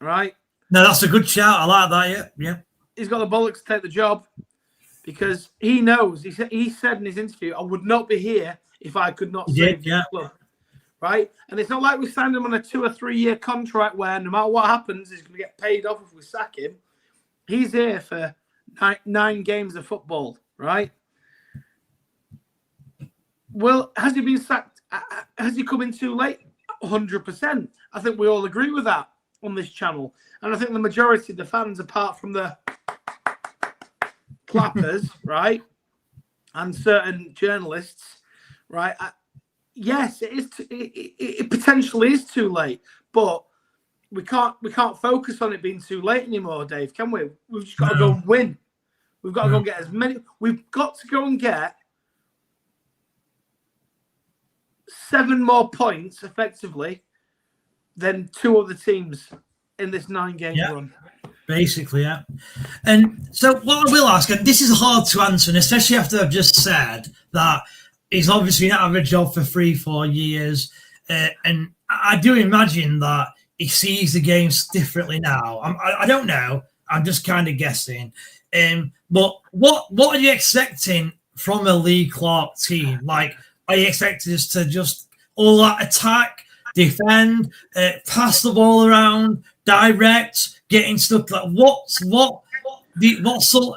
right? No, that's a good shout. I like that, yeah. He's got the bollocks to take the job because he knows. He said in his interview, I would not be here if I could not save the club. Right? And it's not like we signed him on a 2 or 3 year contract where no matter what happens, he's going to get paid off if we sack him. He's here for 9 games of football, right? Well, has he been sacked? Has he come in too late? 100%. I think we all agree with that on this channel. And I think the majority of the fans, apart from the clappers, right, and certain journalists, right, yes, it is. It potentially is too late, but we can't focus on it being too late anymore, Dave. Can we? We've just got to go and win. We've got to go and get as many. We've got to go and get 7 more points effectively than 2 other teams in this 9-game run. Basically, yeah. And so what I will ask, and this is hard to answer, and especially after I've just said that he's obviously not had a job for 3-4 years, and I do imagine that he sees the games differently now. I don't know. I'm just kind of guessing. But what are you expecting from a Lee Clarke team? Like, are you expecting us to just all that attack, defend, pass the ball around, direct, getting stuck? Like, what sort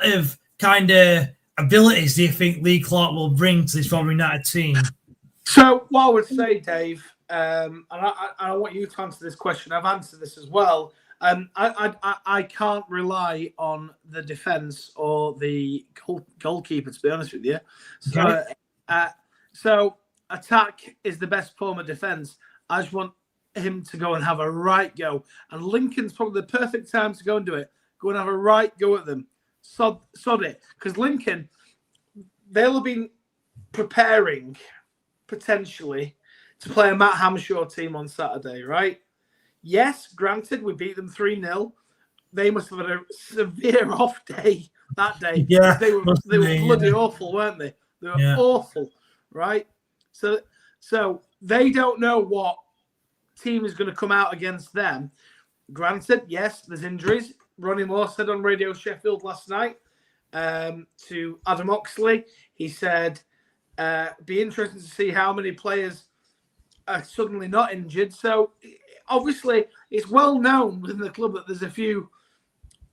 of kind of abilities do you think Lee Clarke will bring to this Rotherham United team? So what I would say, Dave, and I want you to answer this question. I've answered this as well. I can't rely on the defence or the goalkeeper, to be honest with you. So, so attack is the best form of defence. I just want him to go and have a right go. And Lincoln's probably the perfect time to go and do it. Go and have a right go at them. Sod it. Because Lincoln, they'll have been preparing, potentially, to play a Matt Hamshaw team on Saturday, right? Yes, granted, we beat them 3-0. They must have had a severe off day that day. Yeah, they were bloody awful, weren't they? They were awful, right? So they don't know what team is going to come out against them. Granted, yes, there's injuries. Ronnie Moore said on Radio Sheffield last night to Adam Oxley, he said, be interesting to see how many players are suddenly not injured. So obviously, it's well known within the club that there's a few,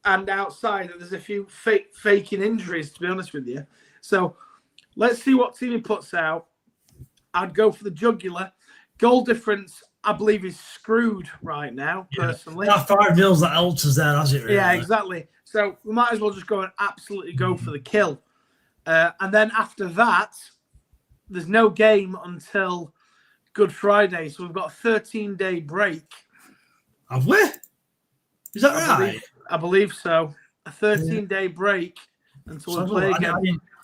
and outside that there's a few faking injuries, to be honest with you. So let's see what team he puts out. I'd go for the jugular. Goal difference, I believe, is screwed right now, personally. That 5-0 that alters there, has it, really? Yeah, exactly. So we might as well just go and absolutely go for the kill. And then after that, there's no game until Good Friday. So we've got a 13-day break. Have we? Is that right? I believe so. A 13-day break until we play again.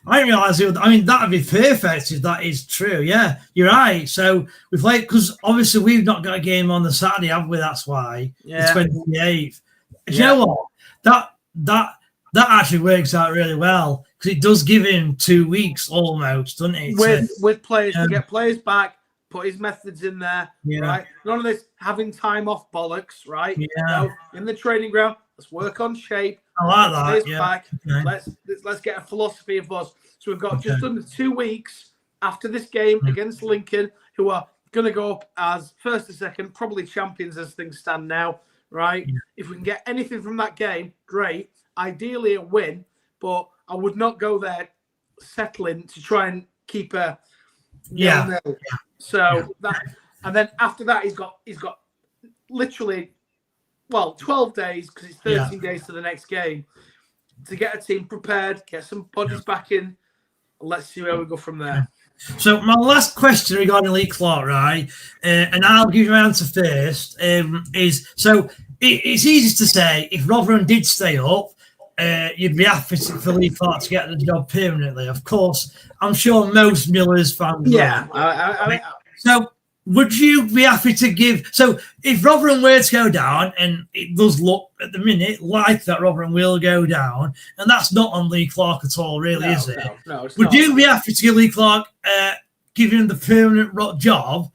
I didn't realise it. I mean, that would be perfect if that is true. Yeah, you're right. So we played because obviously we've not got a game on the Saturday, have we? That's why the 28th. Do you know what? That actually works out really well because it does give him 2 weeks almost, doesn't it? With players to get players back, put his methods in there, right? None of this having time off bollocks, right? Yeah. So in the training ground, let's work on shape. I like that. Back. Okay. Let's get a philosophy of us. So we've got just under 2 weeks after this game against Lincoln, who are going to go up as first or second, probably champions as things stand now, right? Yeah. If we can get anything from that game, great. Ideally a win, but I would not go there settling to try and keep a nil. So that, and then after that, he's got literally 12 days because it's 13 days to the next game to get a team prepared, get some bodies back in. Let's see where we go from there. So my last question regarding Lee Clarke, right, and I'll give you my answer first, is so it's easy to say if Rotherham did stay up, you'd be happy for Lee Clarke to get the job permanently. Of course, I'm sure most Millers fans. Yeah. So would you be happy to give? So if Rotherham were to go down, and it does look at the minute like that Rotherham will go down, and that's not on Lee Clarke at all, really, is it? No, it's would not. You be happy to give Lee Clarke, give him the permanent job,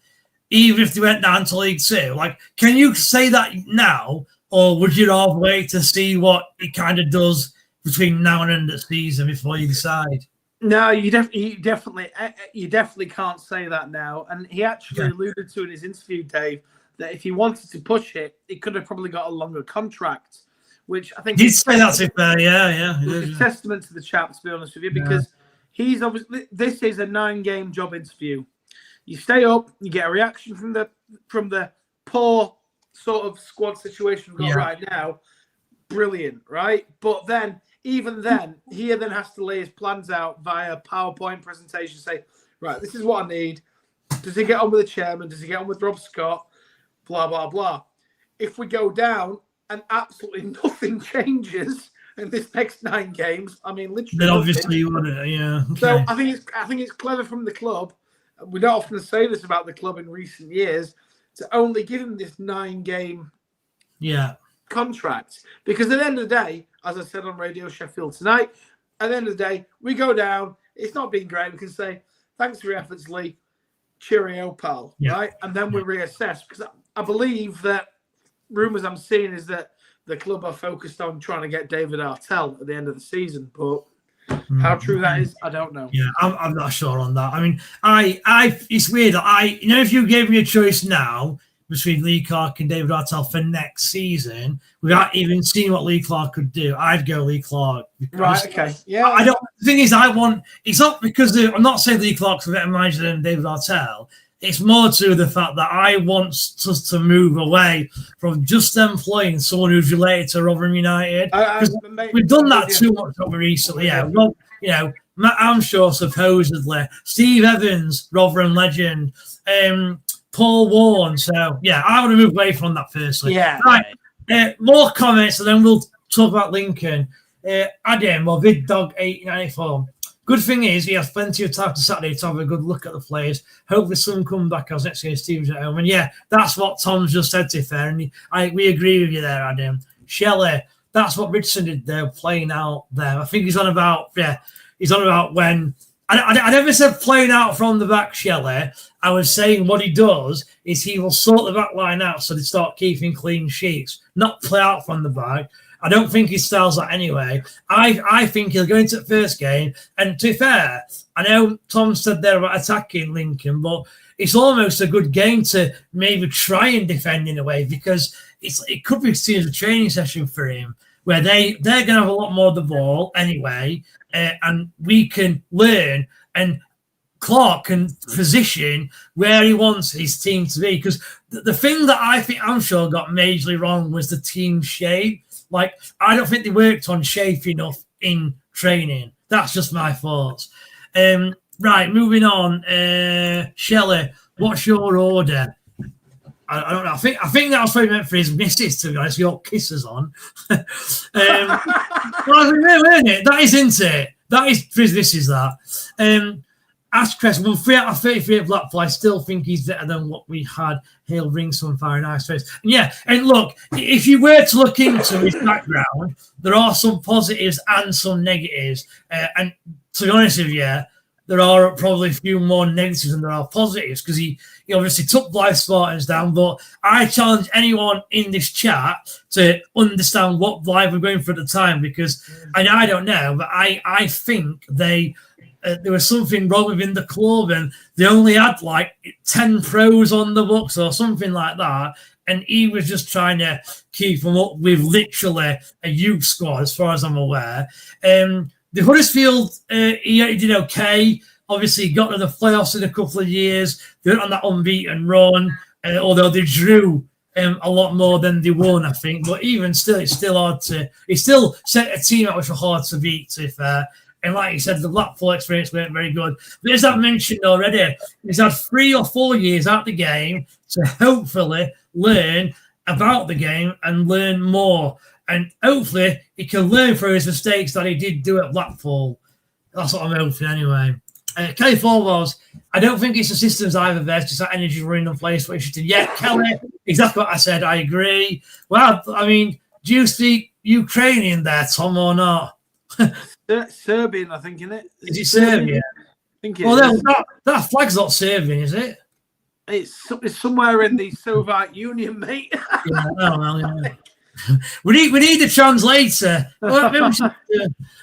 even if they went down to League Two? Like, can you say that now, or would you rather wait to see what it kind of does between now and end of the season before you decide? No, you definitely can't say that now. And he actually alluded to in his interview, Dave, that if he wanted to push it, he could have probably got a longer contract, which I think he'd say that's it there. Yeah. It's a testament to the chap, to be honest with you, because he's obviously, this is a 9-game job interview. You stay up, you get a reaction from the poor sort of squad situation we've got right now. Brilliant, right? But then, even then, he then has to lay his plans out via PowerPoint presentation, say, right, this is what I need. Does he get on with the chairman? Does he get on with Rob Scott? Blah, blah, blah. If we go down and absolutely nothing changes in this next 9 games, I mean, literally. Then obviously you want to, yeah. Okay. So I think it's clever from the club. We don't often say this about the club in recent years, to only give him this 9-game contract. Because at the end of the day, as I said on Radio Sheffield tonight, at the end of the day, we go down. It's not been great. We can say, thanks for your efforts, Lee. Cheerio, pal. Right? And then we reassess. Because I believe that rumours I'm seeing is that the club are focused on trying to get David Artell at the end of the season. But how true that is, I don't know. Yeah, I'm not sure on that. I mean, it's weird that if you gave me a choice now between Lee Clarke and David Artell for next season, without even seeing what Lee Clarke could do, I'd go Lee Clarke. Right, okay. Yeah. The thing is, it's not because I'm not saying Lee Clarke's a better manager than David Artell. It's more to the fact that I want us to move away from just employing someone who's related to Rotherham United. We've done that too much over recently. Yeah, Matt Hamshaw supposedly, Steve Evans, Rotherham legend, Paul Warren. So yeah, I want to move away from that firstly. Yeah. Right. More comments, and then we'll talk about Lincoln. Adam or Big Dog 894. Good thing is he has plenty of time to Saturday to have a good look at the players. Hopefully some come back as next year's teams at home. And yeah, that's what Tom's just said to you, fair. And we agree with you there, Adam. Shelley, that's what Richardson did there, playing out there. I think he's on about when I never said playing out from the back, Shelley. I was saying what he does is he will sort the back line out so they start keeping clean sheets, not play out from the back. I don't think he styles that anyway. I think he'll go into the first game. And to be fair, I know Tom said there about attacking Lincoln, but it's almost a good game to maybe try and defend in a way because it could be seen as a training session for him where they're going to have a lot more of the ball anyway, and we can learn and Clarke can position where he wants his team to be. Because the thing that I think Hamshaw got majorly wrong was the team shape. Like, I don't think they worked on shape enough in training. That's just my thoughts. Right, moving on. Shelley, what's your order? I don't know. I think that was probably meant for his missus, to be honest. Your kisses on. Well, weren't it? That is, isn't it? That is for his missus, that. Ashcrest, well, 3 out of 33 at Blackpool, I still think he's better than what we had. He'll bring some fire nice face. And yeah, and look, if you were to look into his background, there are some positives and some negatives. And to be honest with you, there are probably a few more negatives than there are positives because he obviously took Blythe Spartans down. But I challenge anyone in this chat to understand what Blythe were going for at the time because, and I don't know, but I think there was something wrong within the club and they only had like 10 pros on the books or something like that. And he was just trying to keep them up with literally a youth squad, as far as I'm aware. The Huddersfield, he did okay. Obviously, he got to the playoffs in a couple of years. They went on that unbeaten run, although they drew a lot more than they won, I think. But even still, it's still hard to... He still set a team out which were hard to beat, to be fair. And like you said, the Blackpool experience weren't very good. But as I've mentioned already, he's had 3 or 4 years out the game to hopefully learn about the game and learn more. And hopefully he can learn from his mistakes that he did do at Blackpool. That's what I'm hoping anyway. Kelly Forwards, I don't think it's the systems either. There's just that energy running in place. Yeah, Kelly, exactly what I said. I agree. Well, I mean, do you speak Ukrainian there, Tom, or not? Serbian, I think, isn't it? Is it Serbian? I think it is. That flag's not Serbian, is it? It's somewhere in the Soviet Union, mate. Yeah, yeah. We need a translator.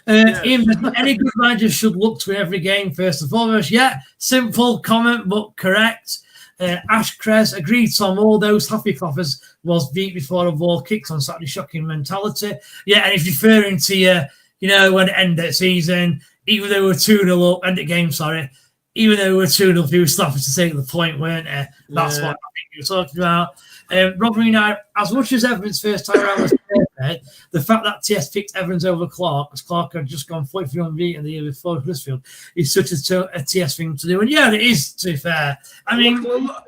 Ian, any good manager should look to every game first and foremost. Yeah, simple comment, but correct. Ash Kress, agreed, Tom. All those happy clappers was beat before a ball kicked on Saturday. Shocking mentality. Yeah, and if referring to when it ended the season, even though we were 2-0 up, end of game, sorry. Even though we were 2-0, he was stopping to take the point, weren't he? That's what I think you were talking about. Rotherham United, as much as Everton's first time around was The fact that TS picked Evans over Clarke, as Clarke had just gone 43 unbeaten the year before Huddersfield, is such a TS thing to do. And yeah, it is, to be fair. I mean,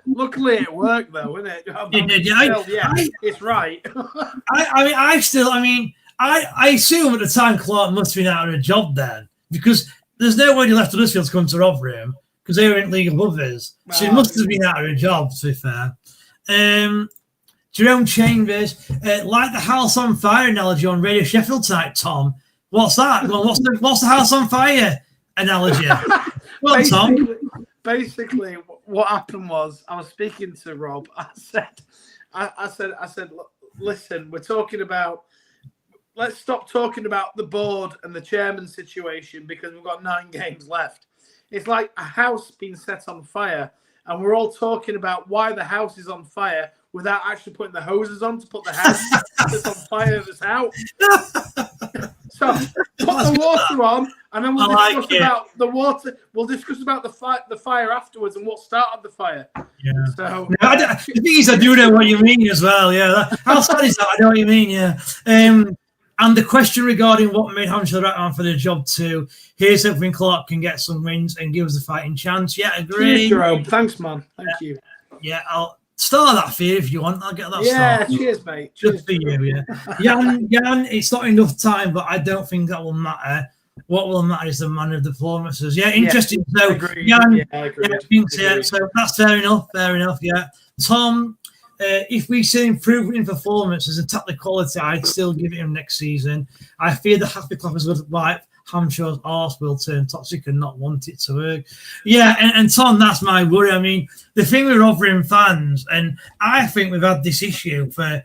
luckily it worked though, isn't it? It did, it's right. I assume at the time Clarke must have been out of a job then, because there's no way he left Huddersfield to come to Rotherham because they were in league above us. So he must have been out of a job, to be fair. Jerome Chambers, like the house on fire analogy on Radio Sheffield tonight, Tom. What's that? Well, what's the house on fire analogy? Well, Tom. Basically, what happened was I was speaking to Rob. I said, listen, we're talking about. Let's stop talking about the board and the chairman situation because we've got 9 games left. It's like a house being set on fire, and we're all talking about why the house is on fire without actually putting the hoses on to put the house that's on fire that's out. So put the water on, and then we'll discuss about the water. We'll discuss about the fire afterwards and what started the fire. Yeah. So the thing is, I do know what you mean as well. Yeah. How sad is that? I know what you mean. Yeah. And the question regarding what made Hamshaw the right man for the job too. Here's hoping Clarke can get some wins and give us a fighting chance. Yeah, agree. Cheers, Jerome. Thanks, man. Thank you. Yeah, I'll start that for you if you want. I'll get that started. Cheers, mate. Just for you, yeah. Jan, it's not enough time, but I don't think that will matter. What will matter is the man of the performances. Yeah, interesting. Yeah, so, Jan, I agree. So that's fair enough. Yeah. Tom, if we see improvement in performances and tap the quality, I'd still give it him next season. I fear the happy clappers would wipe Hamshaw's arse will turn toxic and not want it to work. Yeah, and Tom, that's my worry. I mean, the thing with Rotherham fans, and I think we've had this issue for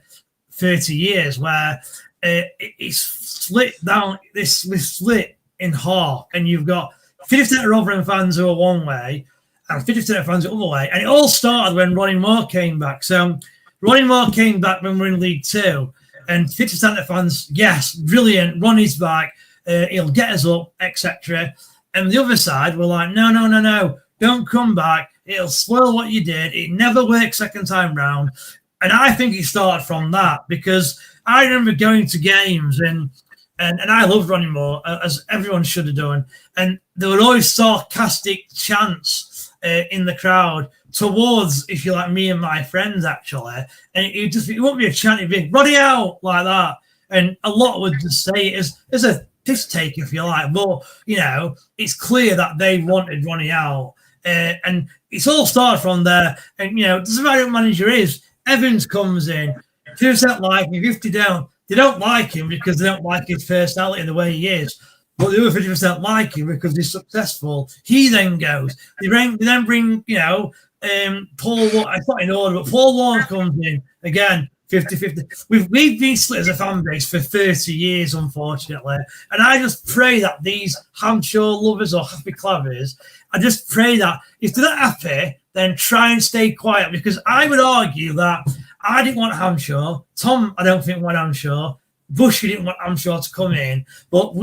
30 years where it's split down, we're split in half, and you've got 50% of Rotherham fans who are one way and 50% of fans the other way. And it all started when Ronnie Moore came back. So Ronnie Moore came back when we were in League Two, and 50% of fans, yes, brilliant, Ronnie's back, he'll get us up, etc. And the other side were like, no, don't come back. It'll spoil what you did. It never works second time round. And I think it started from that, because I remember going to games and I loved Ronnie Moore, as everyone should have done. And there were always sarcastic chants in the crowd towards, if you like, me and my friends, actually. And it wouldn't be a chant, it'd be Roddy out, like that. And a lot would just say it as a piss take, if you like. But, you know, it's clear that they wanted Ronnie out. And it's all started from there. And, you know, it doesn't matter who manager is. Evans comes in, 2% like him, 50 down. They don't like him because they don't like his personality and the way he is. But the other 50% like him because he's successful. He then goes. They then bring, you know, Paul, it's not in order, but Paul Warren comes in again, 50-50. We've been split as a fan base for 30 years, unfortunately. And I just pray that these Hamshaw lovers or happy clappers, I just pray that if they're not happy, then try and stay quiet, because I would argue that I didn't want Hamshaw. Tom, I don't think wanted Hamshaw. Bushy didn't want Hamshaw to come in. But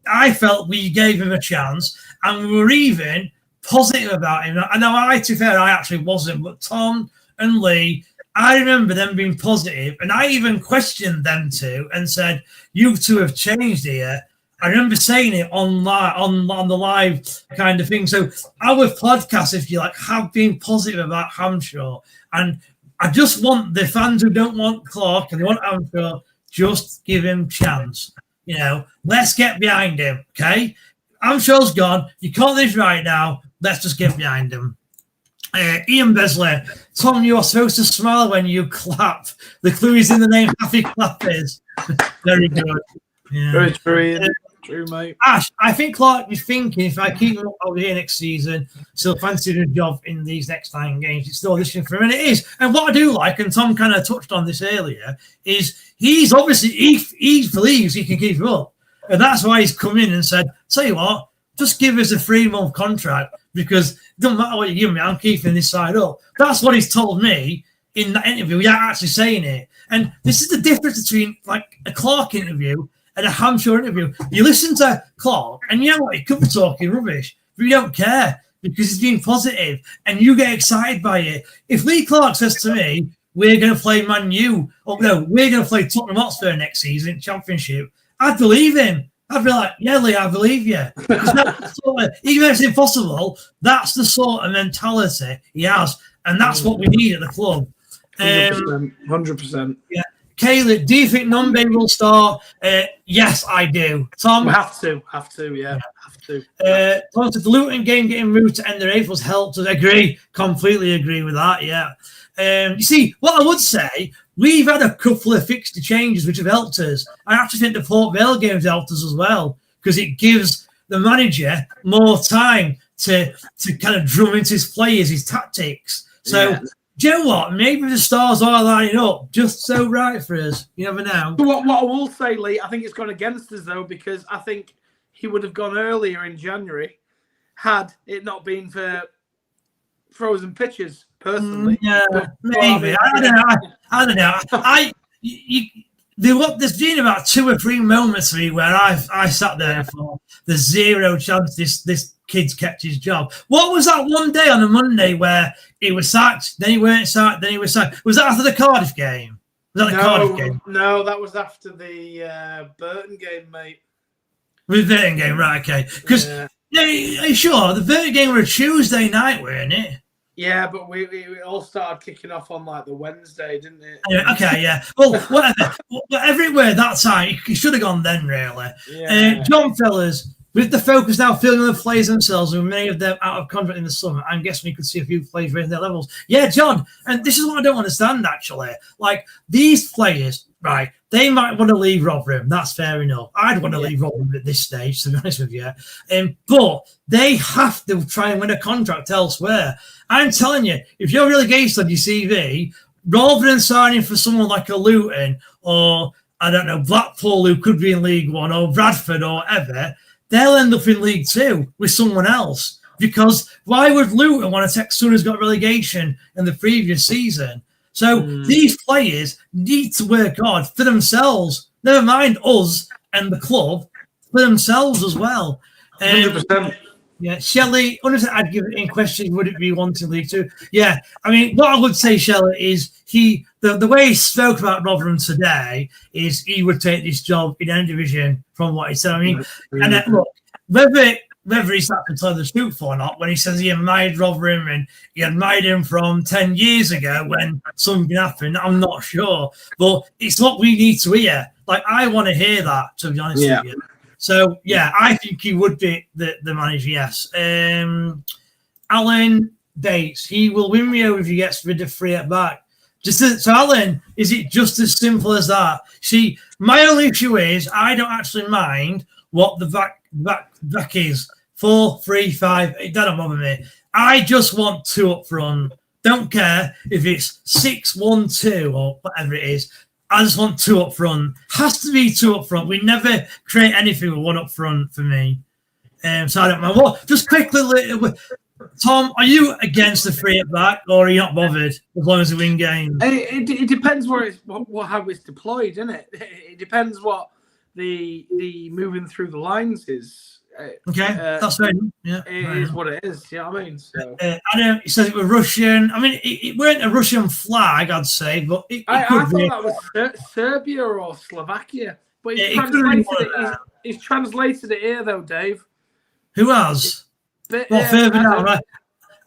I felt we gave him a chance, and we were even positive about him. I know to be fair, I actually wasn't, but Tom and Lee, I remember them being positive, and I even questioned them two and said, you two have changed here. I remember saying it on the live kind of thing. So our podcast, if you like, have been positive about Hamshaw. And I just want the fans who don't want Clarke and they want Hamshaw, just give him a chance. You know, let's get behind him, okay? Hamshaw's gone. You can't live right now. Let's just get behind him. Ian Besley, Tom, you are supposed to smile when you clap. The clue is in the name. Happy clappers. Very good. Yeah. Very true. True, mate. Ash, I think Clarke is thinking, if I keep him over here next season, still fancy a job in these next 9 games. It's still auditioning for him, and it is. And what I do like, and Tom kind of touched on this earlier, is he's obviously, he believes he can keep him up. And that's why he's come in and said, tell you what, just give us a 3-month contract, because it doesn't matter what you give me, I'm keeping this side up. That's what he's told me in that interview without actually saying it. And this is the difference between like a Clarke interview and a Hamshaw interview. You listen to Clarke and you know what, he could be talking rubbish, but you don't care because he's being positive and you get excited by it. If Lee Clarke says to me, we're going to play Man U, or no, we're going to play Tottenham Hotspur next season in Championship, I'd believe him. I'd be like, yeah, Lee, I believe you. Even if it's impossible, that's the sort of mentality he has. And that's what we need at the club. 100%. Yeah. Caleb, do you think Nombe will start? Yes, I do. Tom? We have to, have to. Tom said the Luton game getting moved to end of April helped us. Agree. Completely agree with that, yeah. You see, what I would say, we've had a couple of fixture changes which have helped us. I actually think the Port Vale game's helped us as well because it gives the manager more time to kind of drum into his players, his tactics. So, do you know what? Maybe the stars are lining up just so right for us. You never know. But what I will say, Lee, I think it's gone against us, though, because I think he would have gone earlier in January had it not been for frozen pitches. Personally, yeah, maybe. I don't know. There's been about 2 or 3 moments for me where I sat there for the 0 chance this kid's kept his job. What was that one day on a Monday where he was sacked, then he weren't sacked, then he was sacked? Was that after the Cardiff game? Was that the Cardiff game? No, that was after the Burton game, mate. With the Burton game, right? Okay, because sure, the Burton game was a Tuesday night, weren't it? Yeah, but we all started kicking off on like the Wednesday, didn't it? Okay, yeah. Well, whatever it were that time, he should have gone then, really. Yeah. John Fellas, with the focus now filling on the players themselves, and many of them out of contract in the summer, I'm guessing we could see a few players raising their levels. Yeah, John, and this is what I don't understand, actually. Like, these players, right, they might want to leave Rotherham. That's fair enough. I'd want to leave Rotherham at this stage, to be honest with you. But they have to try and win a contract elsewhere. I'm telling you, if you're relegation on your CV, rather than signing for someone like a Luton or, I don't know, Blackpool, who could be in League One, or Bradford or whatever, they'll end up in League Two with someone else. Because why would Luton want to take someone who's got relegation in the previous season? So these players need to work hard for themselves. Never mind us and the club, for themselves as well. 100%. Yeah, Shelley, I'd give it in question, would it be wanting League Two? Yeah, I mean, what I would say, Shelley, is the way he spoke about Rotherham today is he would take this job in any division from what he said. I mean, and look, whether he's that to tell the truth or not, when he says he admired Rotherham and he admired him from 10 years ago when something happened, I'm not sure. But it's what we need to hear. Like, I want to hear that, to be honest with you. So, yeah, I think he would be the manager, yes. Alan Bates, he will win me over if he gets rid of 3 at back. So, Alan, is it just as simple as that? See, my only issue is I don't actually mind what the back is. 4, 3, 5, it doesn't bother me. I just want 2 up front. Don't care if it's 6, 1, 2 or whatever it is. I just want 2 up front. Has to be 2 up front. We never create anything with 1 up front for me. So I don't mind. Well, just quickly, Tom, are you against the 3 at back, or are you not bothered as long as we win games? It depends how it's deployed, isn't it? It depends what the moving through the lines is. Okay, that's fair. Yeah, it is what it is. You know what I mean? So. I know he says it was Russian. I mean, it weren't a Russian flag, I'd say, but it I could thought be. that was Serbia or Slovakia. But he's translated it here, though, Dave. Who has? Further down, right?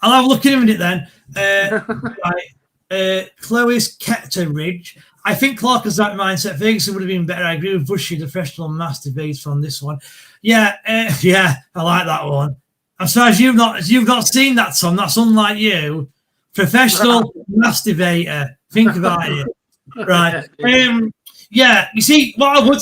I'll have a look at him in it then. Right. Chloe's Ketteridge. I think Clarke has that mindset. Ferguson would have been better. I agree with Bushy, the professional mass debate on this one. Yeah, I like that one. I'm sorry you've not seen that, Tom. That's unlike you. Professional mass debater. Think about it. Right. Yeah, you see, what I would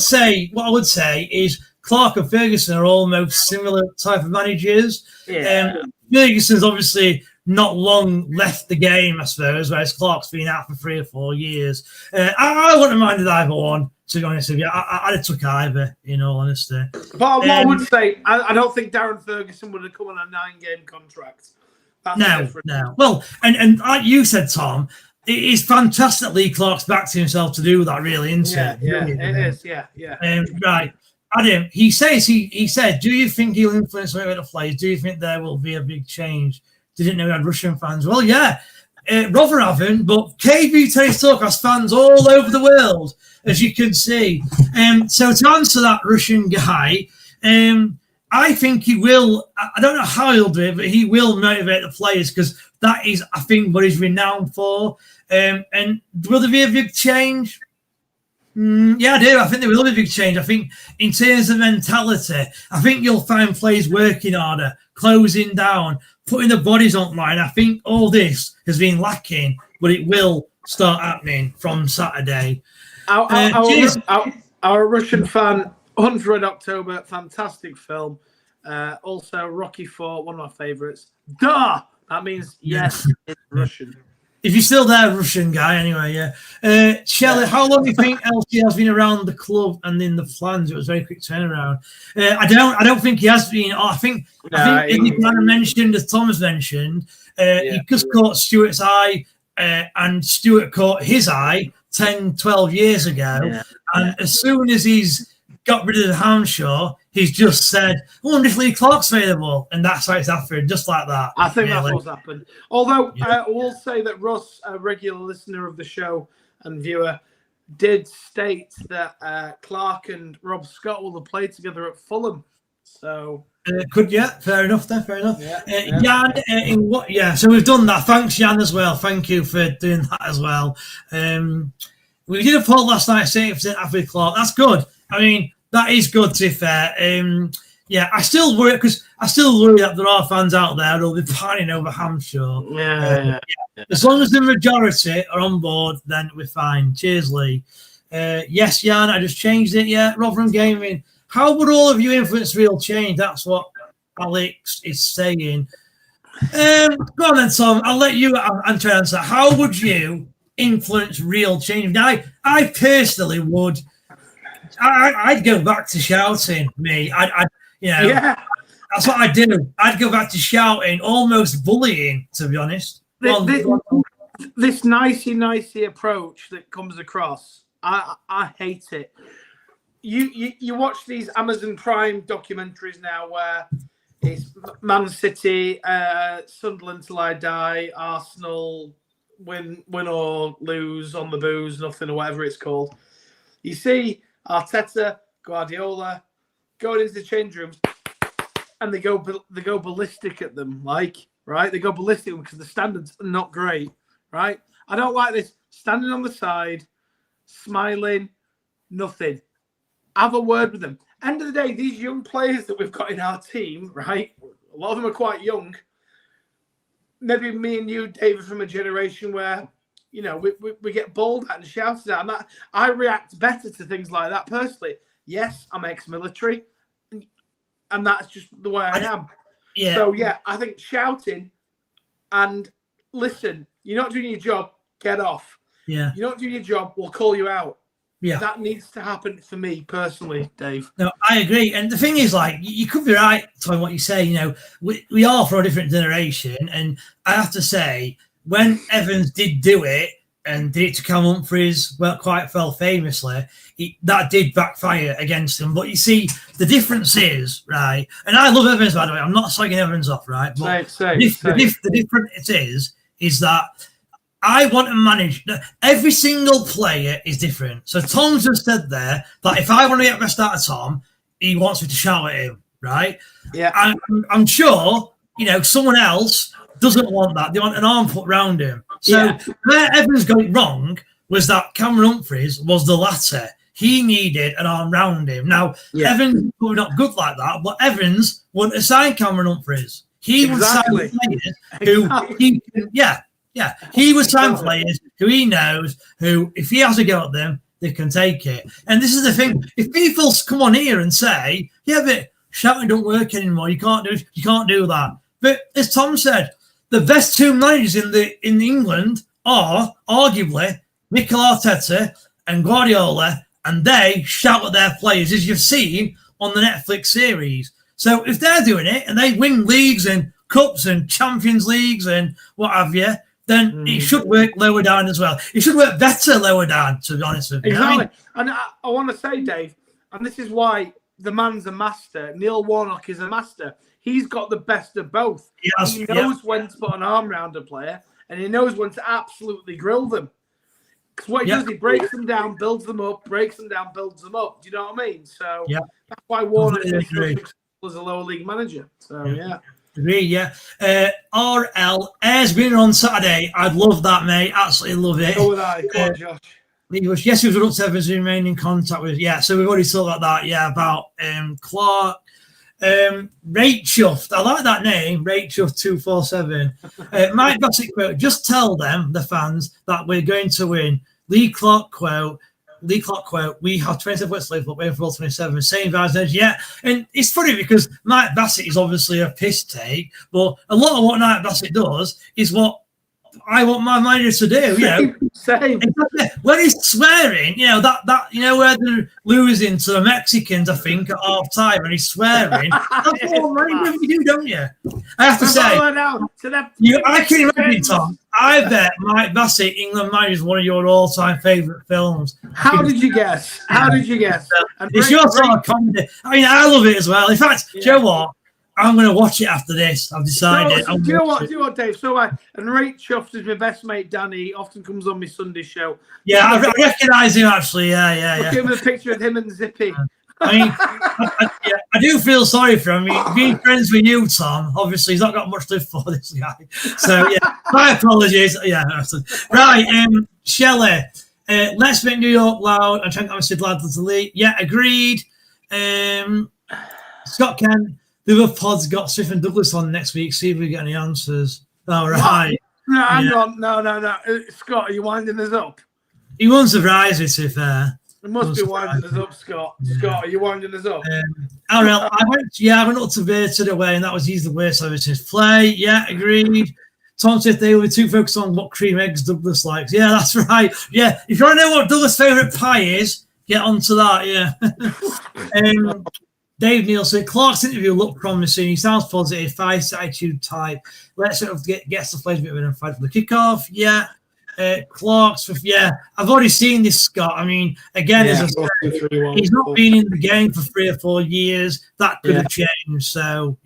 say is Clarke and Ferguson are almost similar type of managers. Yeah. Ferguson's obviously not long left the game, I suppose, whereas Clarke's been out for 3 or 4 years. I wouldn't have minded either one, to be honest with you. I'd have took either, in all honesty. But what I would say, I don't think Darren Ferguson would have come on a 9-game contract. No. Well, and like you said, Tom, it is fantastic Lee Clarke's backed himself to do that, really, isn't it? Yeah, it is, yeah. Right. Adam, he said, do you think he'll influence the way the players? Do you think there will be a big change? Didn't know we had Russian fans. Well, yeah. Rotherham, but KB Tennis Talk has fans all over the world, as you can see. So to answer that Russian guy, I think he will. I don't know how he'll do it, but he will motivate the players because that is, I think, what he's renowned for. And will there be a big change? Yeah, I do. I think there will be a big change. I think in terms of mentality, I think you'll find players working harder, closing down, putting the bodies online. I think all this has been lacking, but it will start happening from Saturday. Our Russian fan, 100 October, fantastic film. Also, Rocky IV, one of my favourites. Duh! That means yes, it's Russian. If you're still there, Russian guy, anyway, yeah. Shelley, how long do you think LC has been around the club and in the flange? It was a very quick turnaround. I don't think he has been. I think he kind of mentioned, as Thomas mentioned, he just caught Stuart's eye, and Stuart caught his eye 10, 12 years ago. Yeah. And as soon as he's got rid of Hamshaw, he's just said, I wonder if Lee Clarke's available. And that's how it's happened, just like that. I think that's what's happened. Although I will say that Russ, a regular listener of the show and viewer, did state that Clarke and Rob Scott will have played together at Fulham. So fair enough then, fair enough. Jan, so we've done that. Thanks, Jan, as well. Thank you for doing that as well. We did a poll last night, 80% happy with Clarke. That's good. I mean, that is good, to be fair. I still worry that there are fans out there who'll be pining over Hamshaw. As long as the majority are on board, then we're fine. Cheers, Lee. Yes, Jan, I just changed it. Yeah, Rotherham Gaming. How would all of you influence real change? That's what Alex is saying. Go on then, Tom. I'll let you answer. How would you influence real change? Now, I personally would. I'd go back to shouting. That's what I do. I'd go back to shouting, almost bullying, to be honest. This nicey approach that comes across, I hate it. You watch these Amazon Prime documentaries now where it's Man City, Sunderland till I die, Arsenal, win or lose on the booze, nothing, or whatever it's called. You see Arteta, Guardiola going into the change rooms, and they go ballistic at them, right? They go ballistic because the standards are not great, right? I don't like this standing on the side, smiling, nothing. Have a word with them. End of the day, these young players that we've got in our team, right? A lot of them are quite young. Maybe me and you, David, from a generation where, we get bawled at and shouted at. And I react better to things like that personally. Yes, I'm ex-military, and that's just the way I am. Yeah. So, I think shouting and listen, you're not doing your job, get off. Yeah. You're not doing your job, we'll call you out. Yeah. That needs to happen for me personally, Dave. No, I agree. And the thing is, you could be right on what you say. We are from a different generation. And I have to say, when Evans did do it and did it to Cam Humphreys, quite well famously, that did backfire against him. But you see, the difference is, right, and I love Evans, by the way. I'm not slagging Evans off, right? But the difference is that I want to manage. Every single player is different. So Tom's just said there that if I want to get best out of Tom, he wants me to shout at him, right? Yeah. I'm sure, someone else doesn't want that. They want an arm put round him. So where Evans got it wrong was that Cameron Humphreys was the latter. He needed an arm round him. Now, Evans was not good like that, but Evans wouldn't assign Cameron Humphreys. He would sign players who he can, he would sign players who he knows who, if he has a go at them, they can take it. And this is the thing: if people come on here and say, "Yeah, but shouting don't work anymore. You can't do that." But as Tom said, the best two managers in England are arguably Mikel Arteta and Guardiola, and they shout at their players, as you've seen on the Netflix series. So if they're doing it and they win leagues and cups and Champions Leagues and what have you, then it should work lower down as well. It should work better lower down, to be honest with you. Exactly. And I want to say, Dave, and this is why the man's a master. Neil Warnock is a master. He's got the best of both. He knows when to put an arm around a player, and he knows when to absolutely grill them. Because what he does, he breaks them down, builds them up, breaks them down, builds them up. Do you know what I mean? So that's why Warnock is so successful as a lower league manager. So Agree, yeah. RL Airs winner on Saturday. I'd love that, mate. Absolutely love it. So would I. Go on, Josh. Yes, he was up to Evans remain in contact with. Yeah, so we've already talked about that. Yeah, about Clarke. Rate Chuffed. I like that name, Rate Chuffed 247. Mike Bassett quote, just tell them, the fans, that we're going to win. Lee Clarke quote, we have 27 points left, but we're for all 27. Same vibes as yeah. And it's funny because Mike Bassett is obviously a piss take, but a lot of what Mike Bassett does is what I want my manager to do, Same. When he's swearing, that where they're losing to the Mexicans, I think, at half time, and he's swearing. That's what managers do, don't you? I have to say, I can imagine, Tom. I bet Mike Bassett, England Manager, is one of your all-time favourite films. How did you guess? It's your sort of comedy. I mean, I love it as well. In fact, do you know what? I'm going to watch it after this. I've decided. Do you know what, Dave? So and Rate Chuffed is my best mate, Danny. He often comes on my Sunday show. Yeah, I recognise him, actually. Yeah. I'll give him a picture of him and Zippy. I mean, I do feel sorry for him. Being friends with you, Tom, obviously he's not got much to live for, this guy. So, my apologies. Yeah, right, Shelley, let's make New York loud. I'm trying to Sid Ladler to lead. Yeah, agreed. Scott Kent, the other pod's got Smith and Douglas on next week. See if we get any answers. All right. No, hang on. No. Scott, are you winding us up? He won't surprise me, to be fair. It must be winding us up, Scott. Yeah. Scott, are you winding us up? I went up to Burton away, and that was easily the worst I've ever seen play. Yeah, agreed. Tom said they were too focused on what cream eggs Douglas likes. Yeah, that's right. Yeah, if you want to know what Douglas' favourite pie is, get onto that. Yeah. Dave Nielsen, Clarke's interview looked promising. He sounds positive, fight attitude type. Let's sort of get some players a bit of an fight for the kickoff. Yeah. Clarke's, I've already seen this, Scott. I mean, again, as I said, he's not been in the game for 3 or 4 years. That could have changed. So,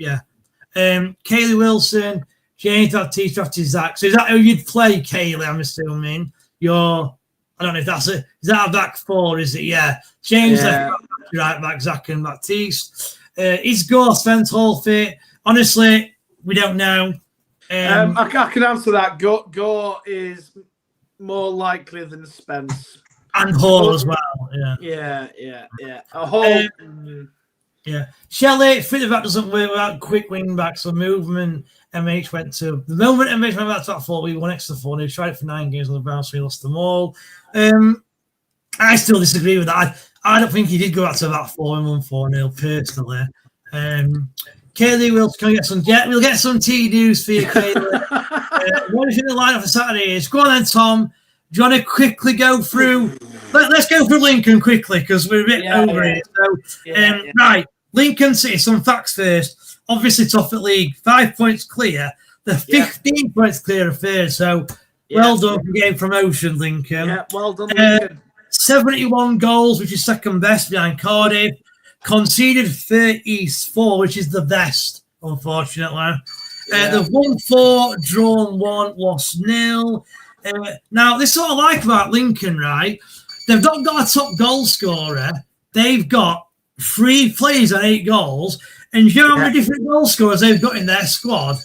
Kaylee Wilson, James Baptiste drafted Zach. So is that who you'd play, Kaylee? I'm assuming. I don't know if that's is that a back four, is it? Yeah. James left right back, Zach and Baptiste. Is Gore Spence Hall fit? Honestly, we don't know. I can answer that. Gore is more likely than Spence. And Hall as well. Yeah. A Hall. Shelley, Fitterback doesn't work without quick wing back, so movement MH went to the moment MH went back to that 4, we won extra 4. They tried it for 9 games on the bounce, we lost them all. I still disagree with that. I don't think he did go back to that 4 and 1 4-0 personally. Kaylee, we'll get some tea news for you, Kaylee. What do you think the lineup for Saturday is? Go on then, Tom. Do you want to quickly go through? Let's go through Lincoln quickly because we're a bit over it. So, right, Lincoln City. Some facts first. Obviously, top at league, 5 points clear. They're 15 points clear of third. So, well done for getting promotion, Lincoln. Yeah, well done, Lincoln. 71 goals, which is second best behind Cardiff. Conceded 34, which is the best, unfortunately. They've won 4, drawn 1, lost 0. Now, this is what I like about Lincoln, right? They've not got a top goal scorer. They've got 3 players on 8 goals. And you know how many different goal scorers they've got in their squad?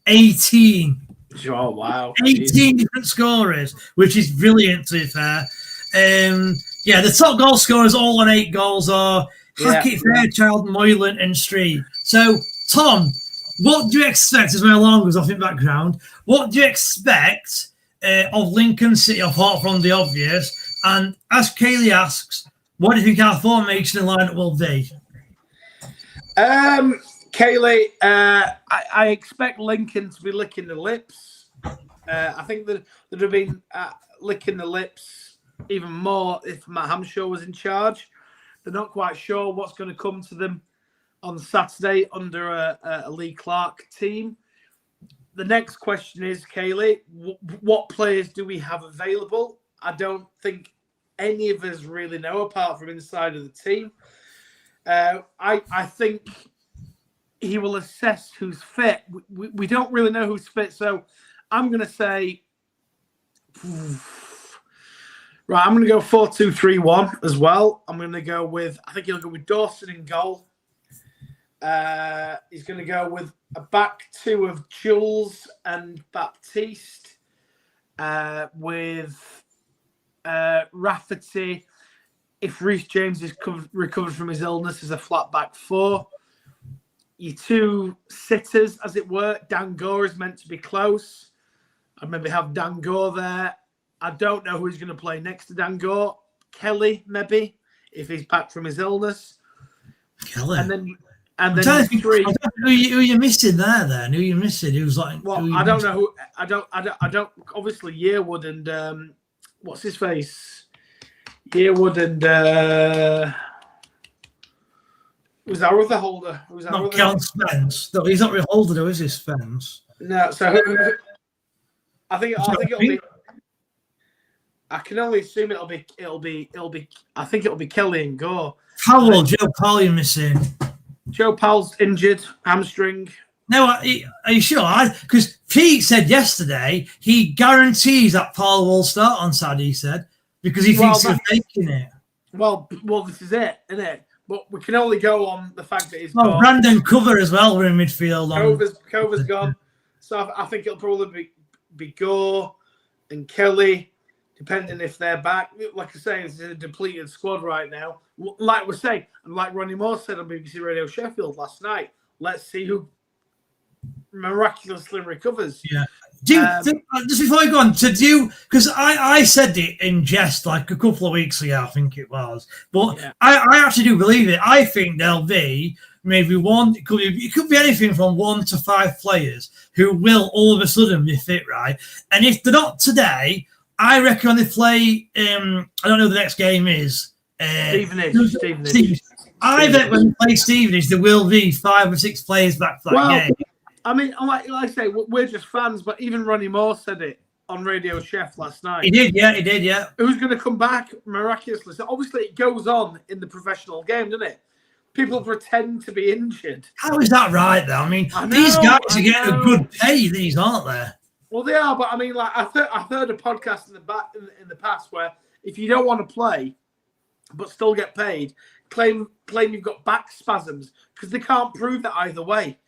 18. Oh, wow. 18 different scorers, which is brilliant, to be fair. The top goal scorers all on 8 goals are Hackett, Fairchild, Moylan and Street. So, Tom, what do you expect, as my alarm goes off in background, what do you expect of Lincoln City, apart from the obvious? And as Kaylee asks, what do you think our formation and lineup will be? Kaylee, I expect Lincoln to be licking the lips. I think that they'd have been licking the lips even more if Matt Hamshaw was in charge. They're not quite sure what's going to come to them on Saturday under a Lee Clarke team. The next question is, Kaylee, what players do we have available? I don't think any of us really know, apart from inside of the team. I think he will assess who's fit. We don't really know who's fit, so I'm going to say, right, I'm going to go 4-2-3-1 as well. I'm going to go with, I think he'll go with Dawson in goal. He's going to go with a back two of Jules and Baptiste, with Rafferty, if Reece James is recovered from his illness, as a flat back four. Your two sitters, as it were. Dango is meant to be close. I'd maybe have Dango there. I don't know who's going to play next to Dango. Kelly, maybe, if he's back from his illness. Kelly. And then three. Who you missing there? Then who you missing? Who's like? Well, I don't know who. I don't. Obviously, Yearwood and what's his face? Yearwood and who's our other holder? Who's our not other Count Spence. No, he's not really holder, though, is he, Spence? No. So I think it'll be. I can only assume it'll be. I think it'll be Kelly and Gore. Powell, Joe Powell, you're missing. Joe Powell's injured, hamstring. No, are you sure? Because Pete said yesterday he guarantees that Powell will start on Saturday. He said because he thinks he's faking it. Well, this is it, isn't it? But we can only go on the fact that he's gone. Brandon Cover as well. We're in midfield. Cover's gone, so I think it'll probably be Gore and Kelly, depending if they're back. Like I say, it's a depleted squad right now. Like we're saying, and like Ronnie Moore said on BBC Radio Sheffield last night, let's see who miraculously recovers. Yeah. Just before I go on, because I said it in jest like a couple of weeks ago, I think it was, but yeah. I actually do believe it. I think there'll be maybe one, it could be anything from 1 to 5 players who will all of a sudden be fit, right? And if they're not today, I reckon when they play, I don't know who the next game is. Stevenage. I bet when they play Stevenage, there will be 5 or 6 players back for that game. I mean, like I say, we're just fans, but even Ronnie Moore said it on Radio Chef last night. He did, yeah. Who's going to come back miraculously? So obviously it goes on in the professional game, doesn't it? People pretend to be injured. How is that right, though? I mean, these guys are getting a good pay, these, aren't they? Well, they are, but I mean, like I've heard a podcast in the past where if you don't want to play but still get paid, claim you've got back spasms because they can't prove that either way.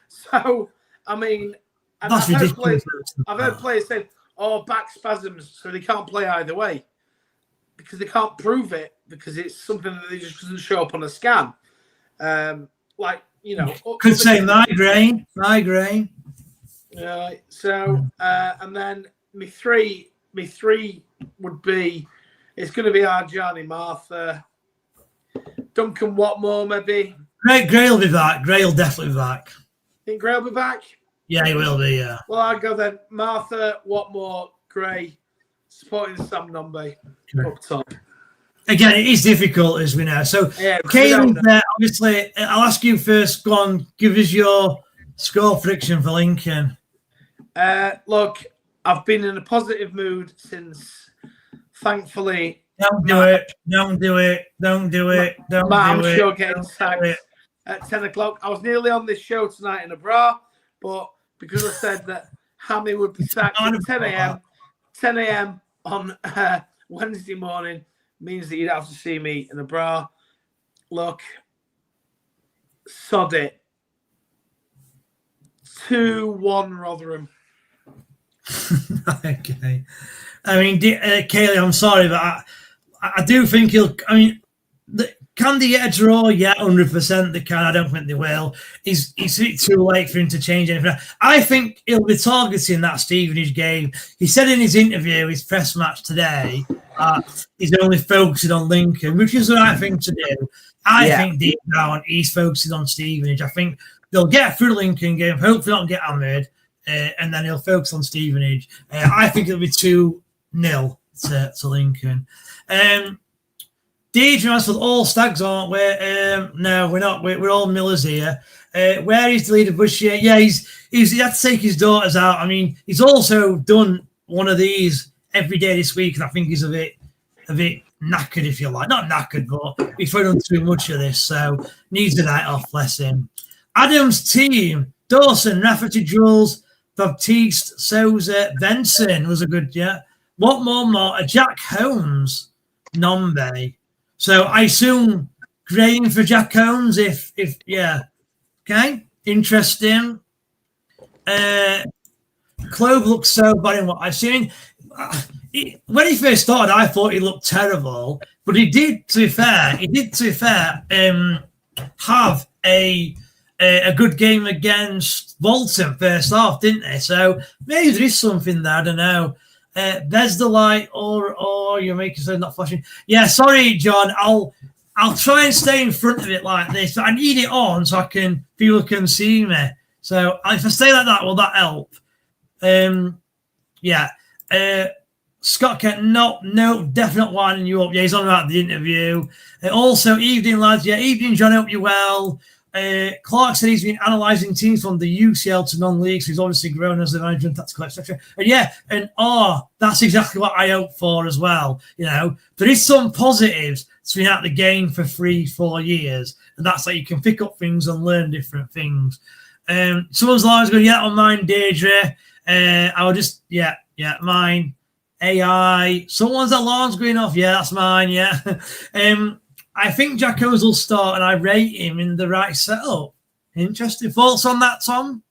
So, I mean, I've heard players say, "Oh, back spasms," so they can't play either way because they can't prove it because it's something that they just doesn't show up on a scan. Like could say migraine. So, and then me three would be. It's going to be Arjani, Martha, Duncan Watmore, maybe. Gray will be back. Gray will definitely be back. Think Gray will be back? Yeah, he will be, yeah. Well, I'd go then. Martha, Watmore, Gray, supporting Sam Nombe up top. Again, it is difficult, as we know. So, yeah, Kayleigh, obviously, I'll ask you first. Go on, give us your score prediction for Lincoln. Look, I've been in a positive mood since, thankfully... Don't do it. Hamshaw getting sacked at 10 o'clock. I was nearly on this show tonight in a bra, but because I said that Hammy would be sacked at 10 a.m. on Wednesday morning means that you'd have to see me in a bra. Look, sod it. 2-1 Rotherham. Okay. I mean, Kayleigh, I'm sorry, but I do think he'll. I mean, can they get a draw? Yeah, 100% they can. I don't think they will. It's too late for him to change anything. I think he'll be targeting that Stevenage game. He said in his interview, his press match today, he's only focusing on Lincoln, which is the right thing to do. I think deep down he's focusing on Stevenage. I think they'll get through the Lincoln game, hopefully not get hammered, and then he'll focus on Stevenage. I think it'll be 2-0 to Lincoln. Deidre answered all Stags, aren't we? No, we're not. We're all Millers here. Where is the leader Bush? Yeah, he had to take his daughters out. I mean, he's also done one of these every day this week, and I think he's a bit knackered, if you like. Not knackered, but he's done too much of this, so needs a night off. Bless him. Adam's team: Dawson, Rafferty, Jules, Baptiste, Souza, Benson was a good, yeah. What more? Jack Holmes, Nombe. So I assume Graham for Jack Holmes, if yeah. Okay, interesting. Clove looks so bad in what I've seen. When he first started, I thought he looked terrible, but he did, to be fair, have a good game against Bolton first half, didn't he? So maybe there is something there, I don't know. There's the light, or you're making something not flashing. Yeah, sorry, John. I'll try and stay in front of it like this, but I need it on so people can see me. So if I stay like that, will that help? Yeah. Scott Kent, no, definitely winding you up. Yeah, he's on about the interview. Also, evening, lads. Yeah, evening, John. Hope you well. Clarke said he's been analysing teams from the UCL to non-league, so he's obviously grown as a manager and tactical, etc. And that's exactly what I hope for as well. You know, there is some positives to being out the game for 3-4 years, and that's like you can pick up things and learn different things. Someone's line's going, on mine, Deirdre. I will just, mine. AI. Someone's alarm's going off. Yeah, that's mine. Yeah. I think Jack Owens will start, and I rate him in the right setup. Interesting thoughts on that, Tom?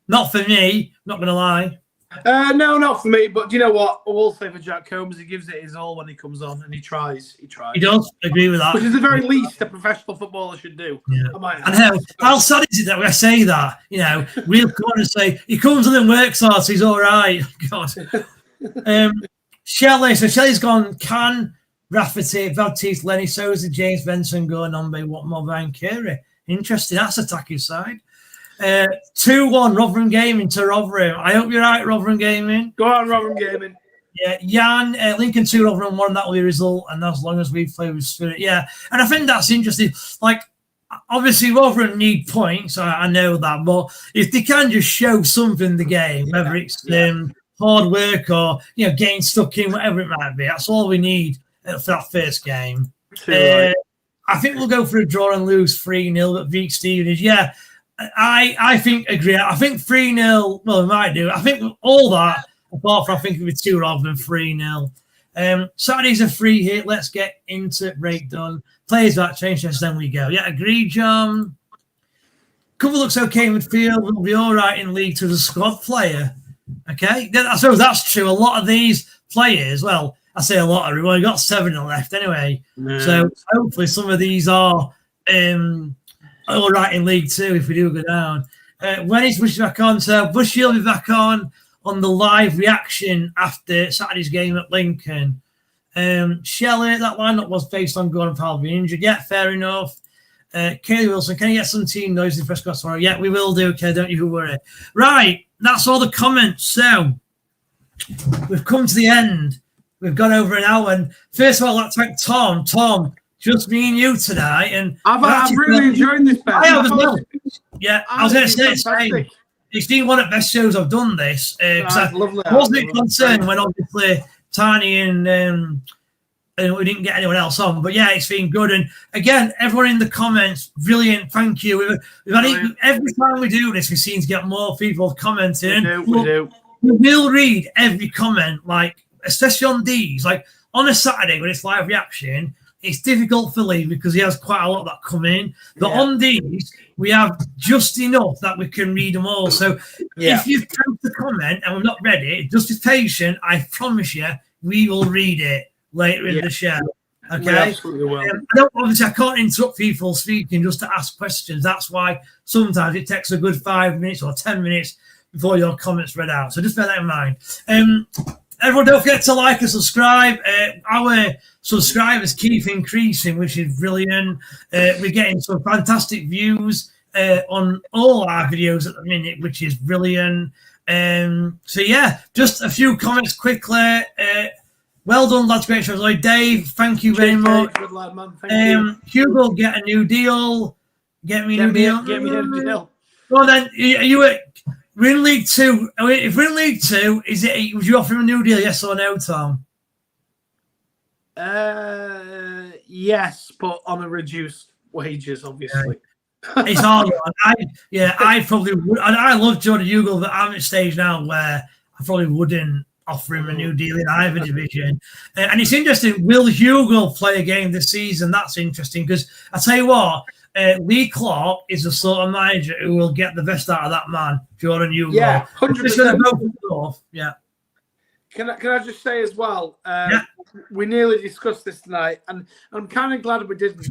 Not for me. Not going to lie. No, not for me. But do you know what? I will say for Jack Holmes, he gives it his all when he comes on, and he tries. He does. Agree with that. Which is the very least a professional footballer should do. Yeah. And how sad is it that when I say that? You know, we'll come on and say he comes and then works hard, so he's all right. God. Shelley. So Shelley's gone. Can Rafferty, Baptiste, Lenny, Souza, James Benson going on by what more Van Carey? Interesting. That's attacking side. 2-1 Rotherham Gaming to Rotherham. I hope you're right, Rotherham Gaming. Go on, Rotherham Gaming. Yeah, Jan, Lincoln 2, Rotherham 1, that will be a result, and as long as we play with spirit. Yeah, and I think that's interesting. Like, obviously, Rotherham need points, I know that, but if they can just show something in the game, whether it's hard work or, getting stuck in, whatever it might be, that's all we need for that first game. I think we'll go for a draw and lose 3-0, but Vic Stevens, I think agree. I think 3-0. Well, we might do. I think all that, apart from I think it'll be 2 rather than 3-0. Saturday's a free hit. Let's get into breakdown. Players that change, then we go. Yeah, agree, John. Cover looks okay in midfield. We'll be all right in league to the squad player. Okay, I suppose that's true. A lot of these players, well, I say a lot of them. We've got 7 left anyway. No. So hopefully some of these are all right in League 2 if we do go down. When is Bush back on? So Bushy will be back on the live reaction after Saturday's game at Lincoln. Shelley, that lineup was based on Gordon Powell being injured. Yeah, fair enough. Kaylee Wilson, can you get some team noise in the press class tomorrow? Yeah, we will do, okay, don't you worry. Right, that's all the comments. So we've come to the end. We've gone over an hour. And first of all, I'd like to thank Tom. Tom, just me and you tonight. And I'm really enjoying this. I have as well. Yeah, I was going to say, it's been one of the best shows I've done this. I wasn't concerned when obviously Tiny and we didn't get anyone else on. But yeah, it's been good. And again, everyone in the comments, brilliant. Thank you. We've had every time we do this, we seem to get more people commenting. We do. We will read every comment, like, especially on these. Like on a Saturday when it's live reaction, it's difficult for Lee because he has quite a lot that come in. But on these, we have just enough that we can read them all. So if you come to comment and we've not read it, just be patient. I promise you, we will read it later in the show. Okay? We absolutely will. Obviously, I can't interrupt people speaking just to ask questions. That's why sometimes it takes a good 5 minutes or 10 minutes before your comments read out. So just bear that in mind. Everyone, don't forget to like and subscribe. Our subscribers keep increasing, which is brilliant. We're getting some fantastic views on all our videos at the minute, which is brilliant. So, yeah, just a few comments quickly. Well done, lads. Great show. Dave, thank you very much. Good lad, man. Thank you. Hugo, get a new deal. Get me a new deal. Get me a new deal. Well, then, we're in League 2. If we're in League 2, would you offer him a new deal, yes or no, Tom? Yes, but on a reduced wages, obviously. It's hard. I probably would. And I love Jordan Hugill, but I'm at a stage now where I probably wouldn't offer him a new deal in either division. And it's interesting. Will Hugill play a game this season? That's interesting because I tell you what, Lee Clarke is the sort of manager who will get the best out of that man, Jordan Hugill. Yeah, 100%. Yeah. Can I just say as well, we nearly discussed this tonight, and I'm kind of glad we didn't,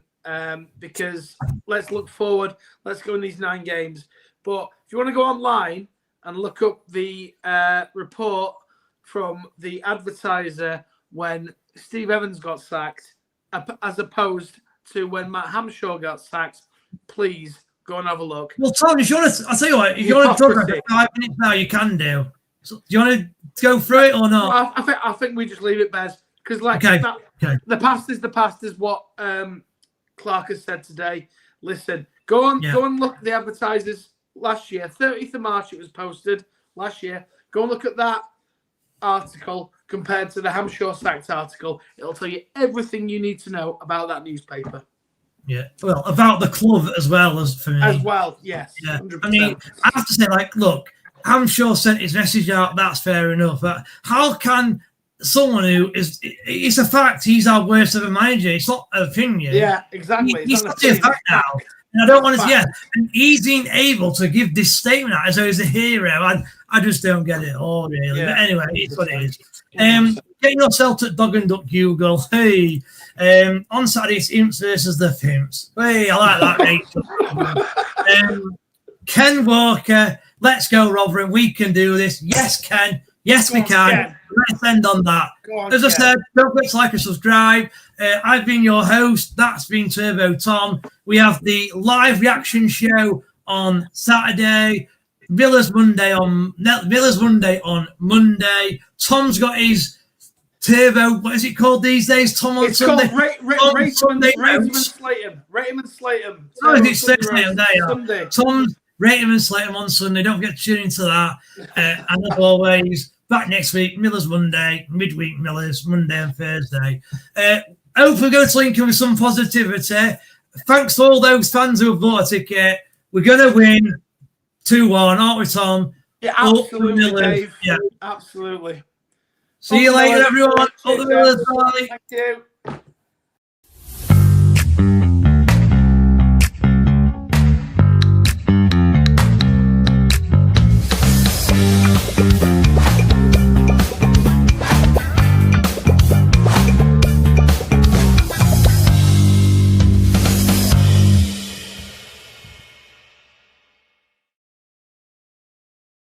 because let's look forward. Let's go in these 9 games. But if you want to go online and look up the report from the advertiser when Steve Evans got sacked, as opposed to when Matt Hamshaw got sacked, please go and have a look. Well, Tom, I'll tell you what, if you want to talk about 5 minutes now, you can do. So, do you want to go through it or not? I think we just leave it, Bez, because the past is the past, is what Clarke has said today. Listen, go and look at the advertisers last year. 30th of March it was posted last year. Go and look at that article compared to the Hamshaw sacked article. It'll tell you everything you need to know about that newspaper. Yeah, well, about the club as well as for me. As well, yes. Yeah. 100%. I mean, I have to say, look, Hamshaw sent his message out. That's fair enough. But how can someone who is, it's a fact, he's our worst ever manager. It's not an opinion. Yeah, exactly. He's not a fact now. And I don't want to, and he's been able to give this statement out as though he's a hero. I just don't get it all, really. Yeah. But anyway, it's what it is. Getting yourself to Dog and Duck Hugill. Hey, on Saturday, it's Imps versus the Pimps. Hey, I like that, mate. Ken Walker, let's go, Rotherham. We can do this. Yes, Ken. Yes, we can. Let's end on that. As I said, don't forget to like and subscribe. I've been your host. That's been Turbo Tom. We have the live reaction show on Saturday. Miller's Monday on Monday. Tom's got his Turbo. What is it called these days? Tom on Sunday. Rate him and slate him. Rate him and slate him. Oh, it's Sunday. Tom's rate him and slate him on Sunday. Don't forget to tune into that. And as always, back next week. Miller's Monday, midweek Miller's Monday and Thursday. Hopefully, we're going to link in with some positivity. Thanks to all those fans who have bought a ticket. We're going to win 2-1, aren't we, Tom? Yeah, absolutely, Dave. Yeah, absolutely. See you later, everyone. Thank you.